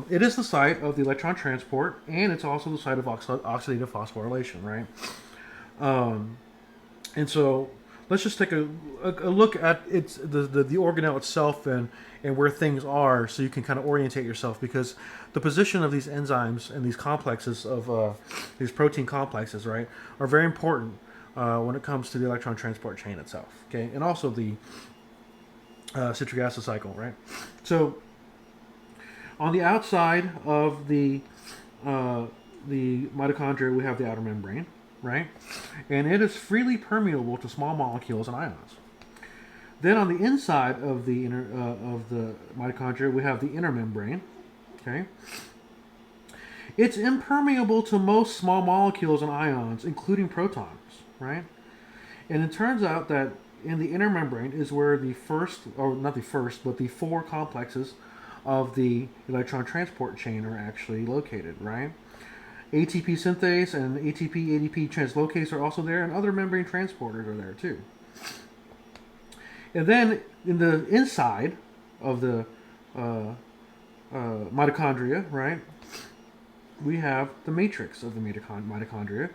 It is the site of the electron transport, and it's also the site of oxidative phosphorylation, right? And so let's just take a look at the organelle itself and where things are, so you can kind of orientate yourself, because the position of these enzymes and these complexes of these protein complexes, right, are very important when it comes to the electron transport chain itself, okay, and also the citric acid cycle, right? So on the outside of the mitochondria, we have the outer membrane, right, and it is freely permeable to small molecules and ions. Then on the inside of the mitochondria, we have the inner membrane, okay? It's impermeable to most small molecules and ions, including protons, right? And it turns out that in the inner membrane is where the first, or not the first, but the four complexes of the electron transport chain are actually located, right? ATP synthase and ATP ADP translocase are also there, and other membrane transporters are there too. And then in the inside of the mitochondria, right, we have the matrix of the mitochondria,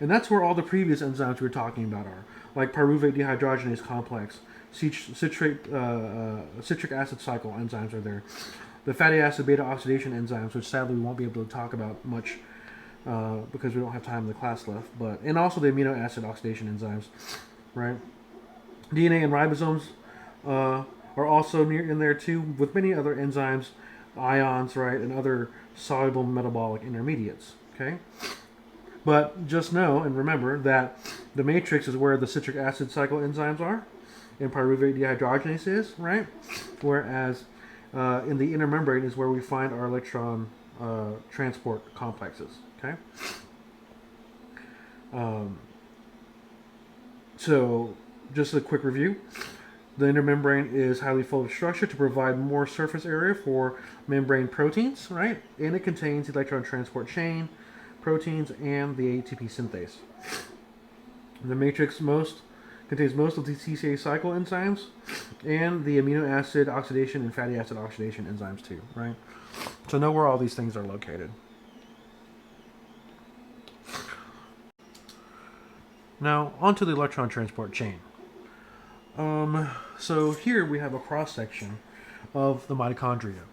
and that's where all the previous enzymes we were talking about are, like pyruvate dehydrogenase complex, citric acid cycle enzymes are there, the fatty acid beta oxidation enzymes, which sadly we won't be able to talk about much because we don't have time in the class left, and also the amino acid oxidation enzymes, right? DNA and ribosomes are also in there too, with many other enzymes, ions, right, and other soluble metabolic intermediates. Okay, but just know and remember that the matrix is where the citric acid cycle enzymes are, and pyruvate dehydrogenase is, right? Whereas in the inner membrane is where we find our electron transport complexes. Okay. So just a quick review. The inner membrane is highly folded structure to provide more surface area for membrane proteins, right? And it contains electron transport chain, proteins, and the ATP synthase. The matrix contains most of the TCA cycle enzymes and the amino acid oxidation and fatty acid oxidation enzymes too, right? So know where all these things are located. Now, onto the electron transport chain. So here we have a cross-section of the mitochondria.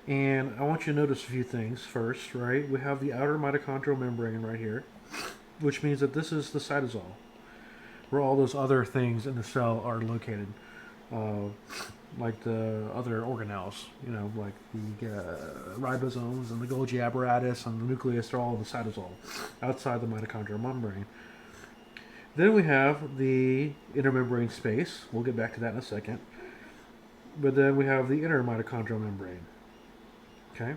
And I want you to notice a few things first, right? We have the outer mitochondrial membrane right here, which means that this is the cytosol, where all those other things in the cell are located, like the other organelles, like the ribosomes and the Golgi apparatus and the nucleus, they're all in the cytosol, outside the mitochondrial membrane. Then we have the intermembrane space. We'll get back to that in a second. But then we have the inner mitochondrial membrane. Okay?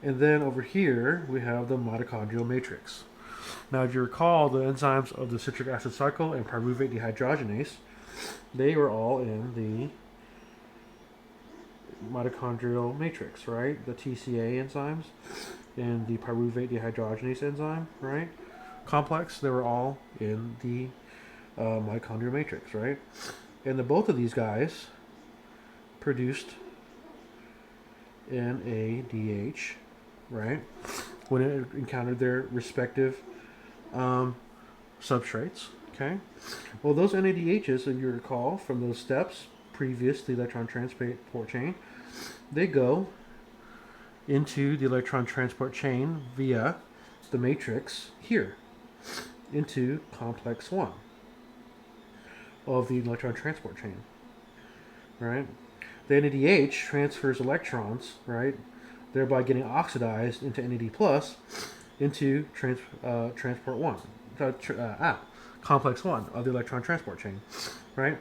And then over here, we have the mitochondrial matrix. Now, if you recall, the enzymes of the citric acid cycle and pyruvate dehydrogenase, they were all in the mitochondrial matrix, right? The TCA enzymes and the pyruvate dehydrogenase enzyme, right? Complex, they were all in the mitochondrial matrix, right? And both of these guys produced NADH, right? When it encountered their respective substrates, okay? Well, those NADHs, if you recall from those steps previous to the electron transport chain, they go into the electron transport chain via the matrix here into complex 1 of the electron transport chain, right? The NADH transfers electrons, right, thereby getting oxidized into NAD plus into transport 1, complex 1 of the electron transport chain, right?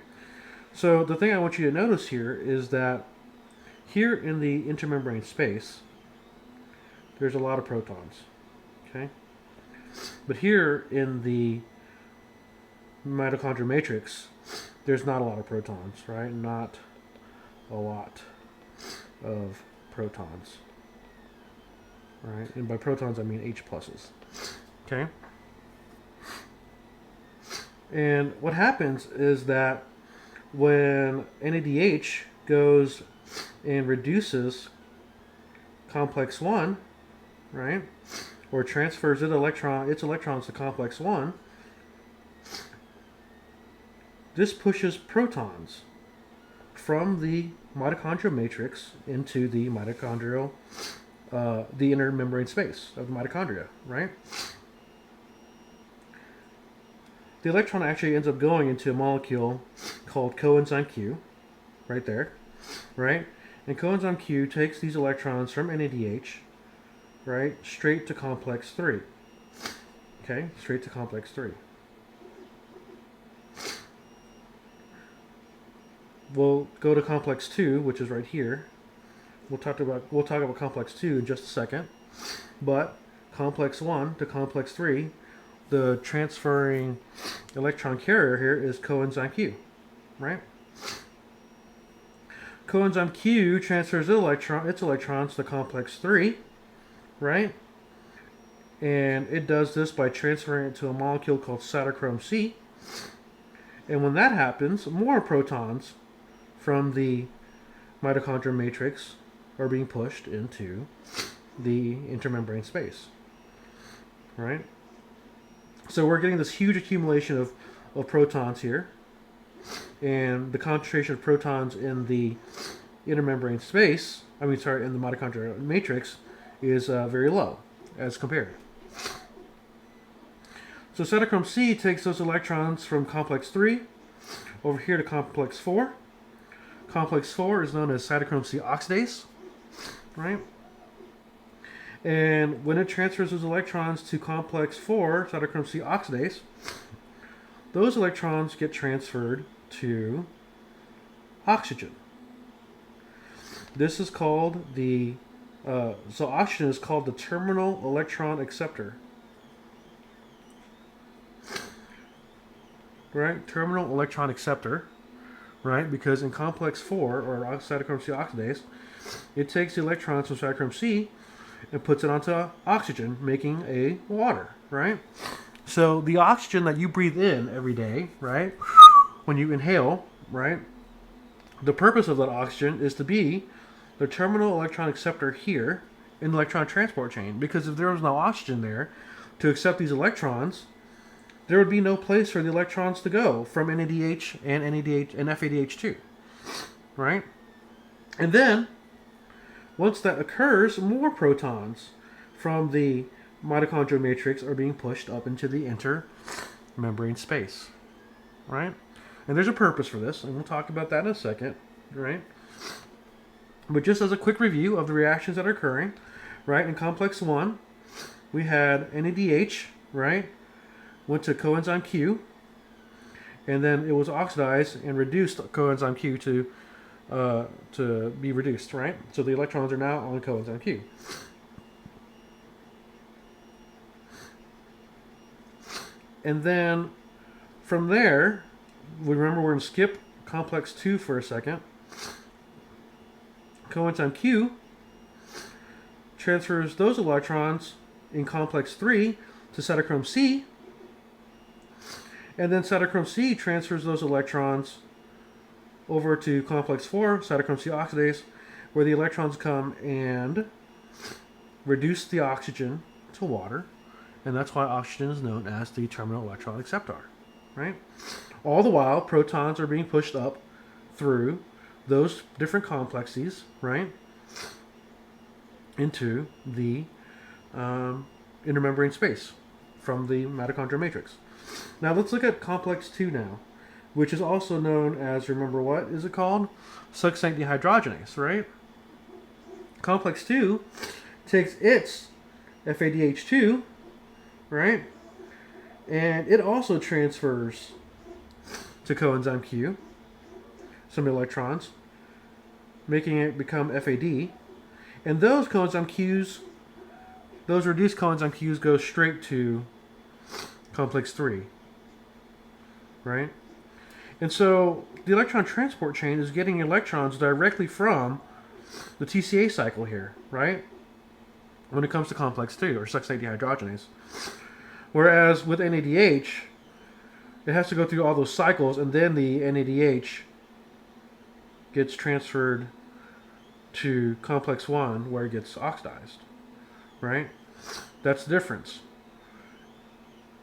So the thing I want you to notice here is that here in the intermembrane space, there's a lot of protons, okay? But here in the mitochondrial matrix, there's not a lot of protons, right? Not a lot of protons, right? And by protons, I mean H pluses, okay? And what happens is that when NADH goes and reduces complex 1, right, or transfers its electrons to complex 1, this pushes protons from the mitochondrial matrix into the mitochondrial, the inner membrane space of the mitochondria, right? The electron actually ends up going into a molecule called coenzyme Q, right there, right? And coenzyme Q takes these electrons from NADH, right, straight to complex 3. Okay, straight to complex 3. We'll go to complex 2, which is right here. We'll talk about complex 2 in just a second. But complex 1 to complex 3, the transferring electron carrier here is coenzyme Q, right? Coenzyme Q transfers its electrons to complex 3, right? And it does this by transferring it to a molecule called cytochrome C. And when that happens, more protons from the mitochondrial matrix are being pushed into the intermembrane space, right? So we're getting this huge accumulation of protons here, and the concentration of protons in the intermembrane space, in the mitochondrial matrix, is very low as compared. So cytochrome C takes those electrons from complex 3 over here to complex 4. Complex 4 is known as cytochrome C oxidase, right? And when it transfers those electrons to complex 4, cytochrome C oxidase, those electrons get transferred to oxygen. This is called so oxygen is called the terminal electron acceptor. Right? Terminal electron acceptor, right? Because in complex 4, or cytochrome C oxidase, it takes the electrons from cytochrome C and puts it onto oxygen, making a water, right? So the oxygen that you breathe in every day, right, when you inhale, right, the purpose of that oxygen is to be the terminal electron acceptor here in the electron transport chain. Because if there was no oxygen there to accept these electrons, there would be no place for the electrons to go from NADH and FADH2, right? And then, once that occurs, more protons from the mitochondrial matrix are being pushed up into the intermembrane space, right? And there's a purpose for this, and we'll talk about that in a second, right? But just as a quick review of the reactions that are occurring, right, in complex 1, we had NADH, right, went to coenzyme Q, and then it was oxidized and reduced coenzyme Q to be reduced, right? So the electrons are now on coenzyme Q. And then from there, remember we're going to skip complex 2 for a second. Coenzyme Q transfers those electrons in complex 3 to cytochrome C, and then cytochrome C transfers those electrons over to complex 4, cytochrome C oxidase, where the electrons come and reduce the oxygen to water, and that's why oxygen is known as the terminal electron acceptor, right? All the while, protons are being pushed up through those different complexes, right, into the intermembrane space from the mitochondrial matrix. Now let's look at complex 2 now, which is also known as, remember what is it called? Succinate dehydrogenase, right? Complex 2 takes its FADH2, right, and it also transfers to coenzyme Q some electrons, making it become FAD, and those coenzyme Qs, those reduced coenzyme Qs go straight to complex 3, right? And so the electron transport chain is getting electrons directly from the TCA cycle here, right? When it comes to complex 2, or succinate dehydrogenase. Whereas with NADH, it has to go through all those cycles, and then the NADH gets transferred to complex 1, where it gets oxidized, right? That's the difference.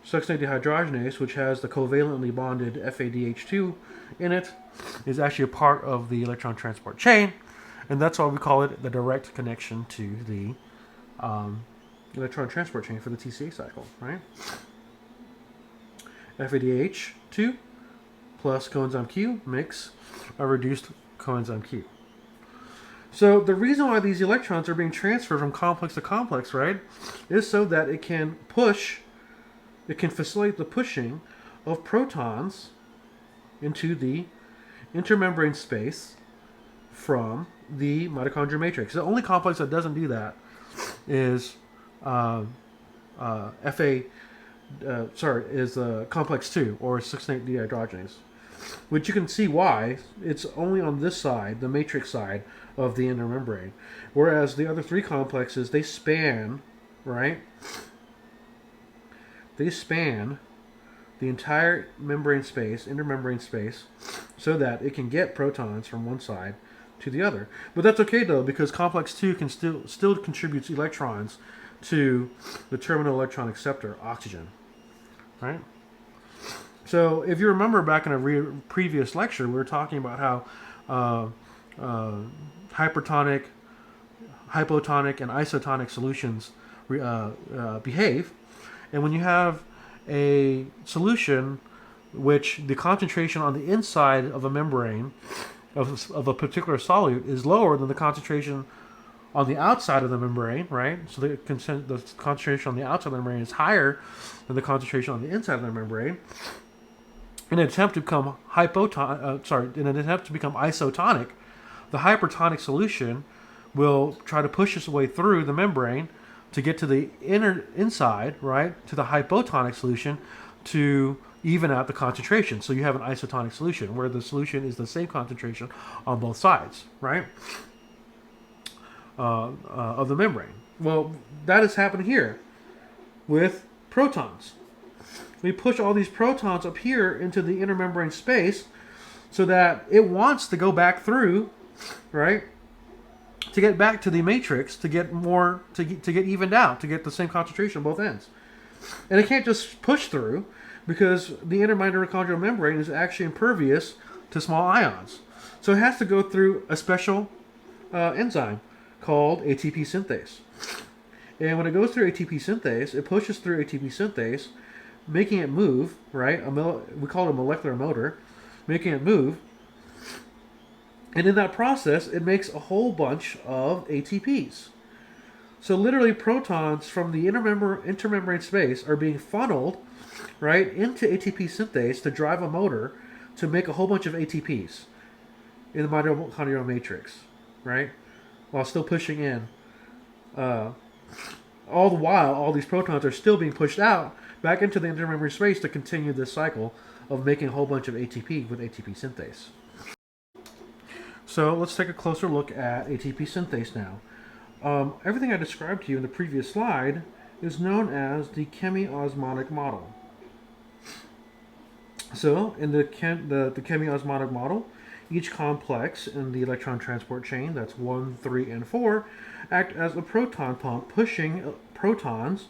Succinate dehydrogenase, which has the covalently bonded FADH2 in it, is actually a part of the electron transport chain, and that's why we call it the direct connection to the electron transport chain for the TCA cycle, right? FADH2 plus coenzyme Q makes a reduced coenzyme Q. So the reason why these electrons are being transferred from complex to complex, right, is so that it can facilitate the pushing of protons into the intermembrane space from the mitochondrial matrix. The only complex that doesn't do that is Fa, is complex 2 or 6-8 dehydrogenase, which you can see why it's only on this side, the matrix side of the inner membrane, whereas the other three complexes, they span, right? They span the entire membrane space, intermembrane space, so that it can get protons from one side to the other. But that's okay though, because complex 2 can still contributes electrons to the terminal electron acceptor, oxygen, right? So if you remember back in a previous lecture, we were talking about how hypertonic, hypotonic, and isotonic solutions behave. And when you have a solution which the concentration on the inside of a membrane of a particular solute is lower than the concentration on the outside of the membrane, right? So the concentration on the outside of the membrane is higher than the concentration on the inside of the membrane. In an attempt to become isotonic, the hypertonic solution will try to push its way through the membrane to get to the inside, right, to the hypotonic solution to even out the concentration. So you have an isotonic solution where the solution is the same concentration on both sides, right, of the membrane. Well, that is happening here with protons. We push all these protons up here into the inner membrane space so that it wants to go back through, right, to get back to the matrix, to get more, to get evened out, to get the same concentration on both ends. And it can't just push through because the inner mitochondrial membrane is actually impervious to small ions. So it has to go through a special enzyme called ATP synthase. And when it goes through ATP synthase, it pushes through ATP synthase, making it move, right? We call it a molecular motor, making it move. And in that process, it makes a whole bunch of ATPs. So literally protons from the intermembrane space are being funneled, right, into ATP synthase to drive a motor to make a whole bunch of ATPs in the mitochondrial matrix, right? While still pushing in. All the while, all these protons are still being pushed out back into the intermembrane space to continue this cycle of making a whole bunch of ATP with ATP synthase. So let's take a closer look at ATP synthase now. Everything I described to you in the previous slide is known as the chemiosmotic model. So in the chemiosmotic model, each complex in the electron transport chain, that's 1, 3, and 4, act as a proton pump, pushing protons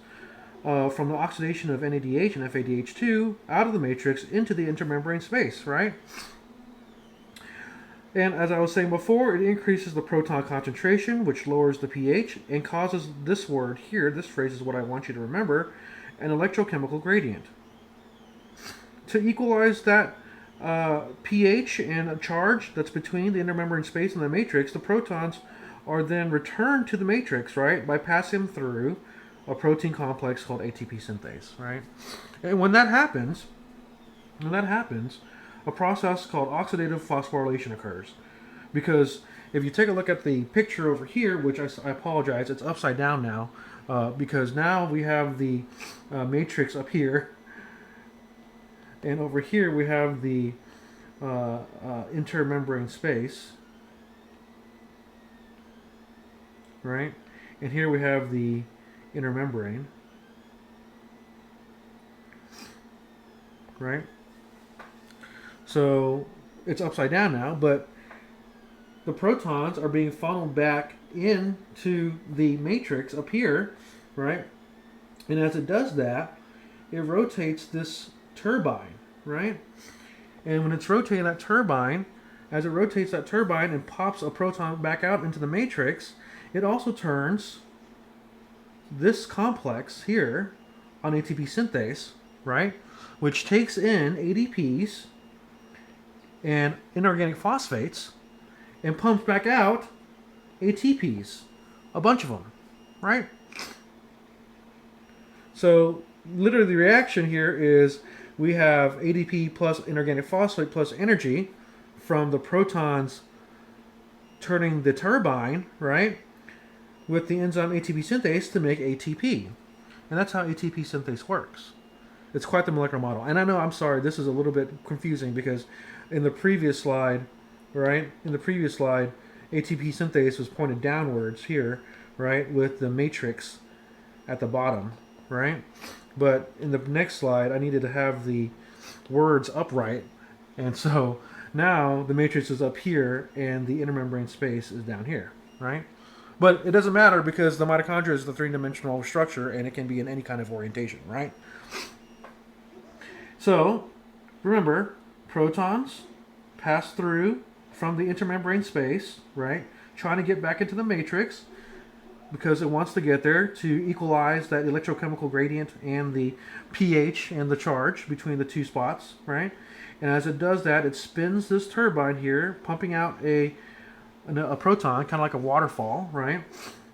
from the oxidation of NADH and FADH2 out of the matrix into the intermembrane space, right? And as I was saying before, it increases the proton concentration, which lowers the pH, and causes this word here, this phrase is what I want you to remember, an electrochemical gradient. To equalize that pH and a charge that's between the intermembrane space and the matrix, the protons are then returned to the matrix, right, by passing through a protein complex called ATP synthase, right? And when that happens, a process called oxidative phosphorylation occurs. Because if you take a look at the picture over here, which I apologize, it's upside down now, because now we have the matrix up here, and over here we have the intermembrane space, right? And here we have the inner membrane, right? So it's upside down now, but the protons are being funneled back into the matrix up here, right? And as it does that, it rotates this turbine, right? And when it's rotating that turbine, as it rotates that turbine and pops a proton back out into the matrix, it also turns this complex here on ATP synthase, right? Which takes in ADPs and inorganic phosphates and pumps back out ATPs, a bunch of them, right? So literally the reaction here is we have ADP plus inorganic phosphate plus energy from the protons turning the turbine, right? with the enzyme ATP synthase to make ATP. And that's how ATP synthase works. It's quite the molecular model. And I know, I'm sorry, this is a little bit confusing because in the previous slide, right, ATP synthase was pointed downwards here, right, with the matrix at the bottom, right? But in the next slide, I needed to have the words upright. And so now the matrix is up here and the intermembrane space is down here, right? But it doesn't matter because the mitochondria is the three-dimensional structure and it can be in any kind of orientation, right? So remember, protons pass through from the intermembrane space, right? Trying to get back into the matrix because it wants to get there to equalize that electrochemical gradient and the pH and the charge between the two spots, right? And as it does that, it spins this turbine here, pumping out a proton, kind of like a waterfall, right?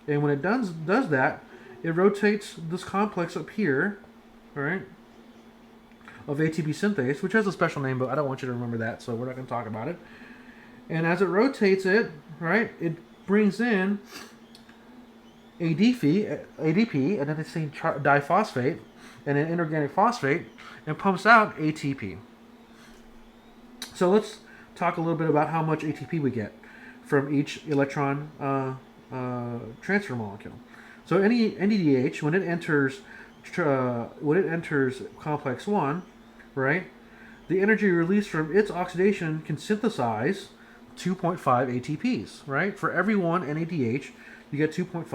And when it does that, it rotates this complex up here, right, of ATP synthase, which has a special name, but I don't want you to remember that, so we're not going to talk about it. And as it rotates it, right, it brings in ADP, and then it's saying diphosphate, and an inorganic phosphate, and pumps out ATP. So let's talk a little bit about how much ATP we get from each electron transfer molecule. So any NADH, when it enters complex 1, right, the energy released from its oxidation can synthesize 2.5 ATPs, right? For every one NADH, you get 2.5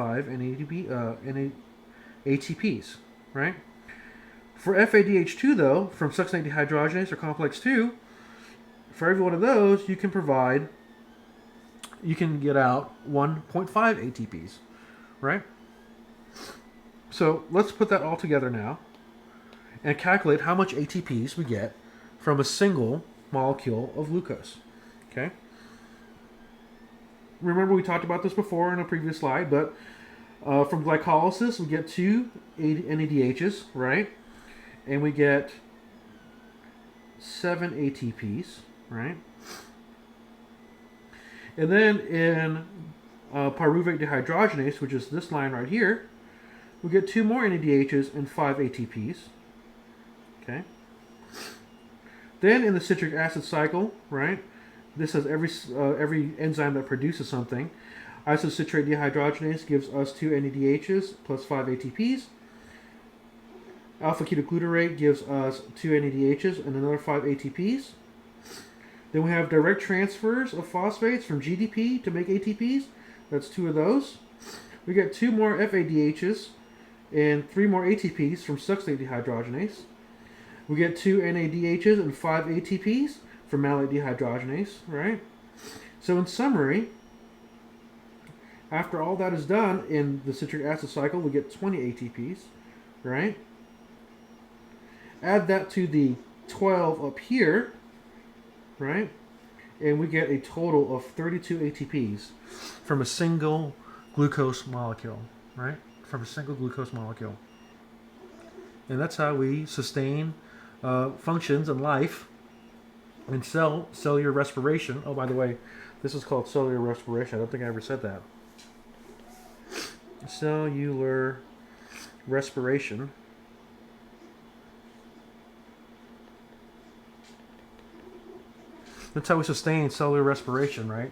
ATPs, right? For FADH2, though, from succinate dehydrogenase or complex 2, for every one of those, you can get out 1.5 ATPs, right? So let's put that all together now and calculate how much ATPs we get from a single molecule of glucose, okay? Remember, we talked about this before in a previous slide, but from glycolysis, we get 2 NADHs, right? And we get 7 ATPs, right? And then in pyruvate dehydrogenase, which is this line right here, we get 2 more NADHs and 5 ATPs, okay? Then in the citric acid cycle, right? This has every enzyme that produces something. Isocitrate dehydrogenase gives us 2 NADHs plus 5 ATPs. Alpha-ketoglutarate gives us 2 NADHs and another 5 ATPs. Then we have direct transfers of phosphates from GDP to make ATPs. That's 2 of those. We get 2 more FADHs and 3 more ATPs from succinate dehydrogenase. We get 2 NADHs and 5 ATPs from malate dehydrogenase, right? So in summary, after all that is done in the citric acid cycle, we get 20 ATPs, right? Add that to the 12 up here, right? And we get a total of 32 ATPs from a single glucose molecule, right? From a single glucose molecule. And that's how we sustain functions in life and cellular respiration. Oh, by the way, this is called cellular respiration. I don't think I ever said that. Cellular respiration. That's how we sustain cellular respiration, right?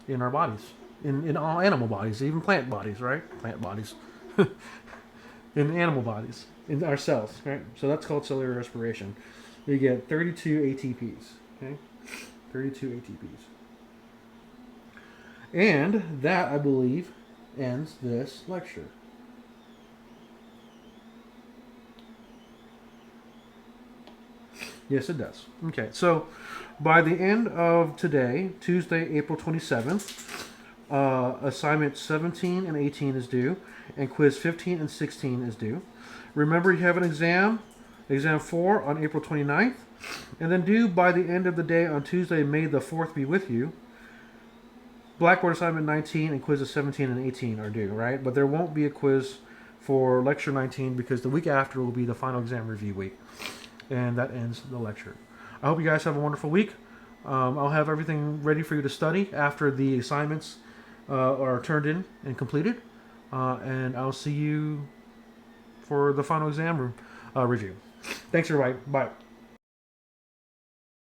In our bodies. In all animal bodies, even plant bodies, right? Plant bodies. In animal bodies. In our cells, right? So that's called cellular respiration. You get 32 ATPs, okay? 32 ATPs. And that, I believe, ends this lecture. Yes, it does. Okay, so by the end of today, Tuesday, April 27th, assignment 17 and 18 is due, and quiz 15 and 16 is due. Remember, you have an exam 4 on April 29th, and then due by the end of the day on Tuesday, May the 4th be with you. Blackboard assignment 19 and quizzes 17 and 18 are due, right? But there won't be a quiz for lecture 19 because the week after will be the final exam review week. And that ends the lecture. I hope you guys have a wonderful week. I'll have everything ready for you to study after the assignments are turned in and completed. and I'll see you for the final exam review. Thanks, everybody. Bye.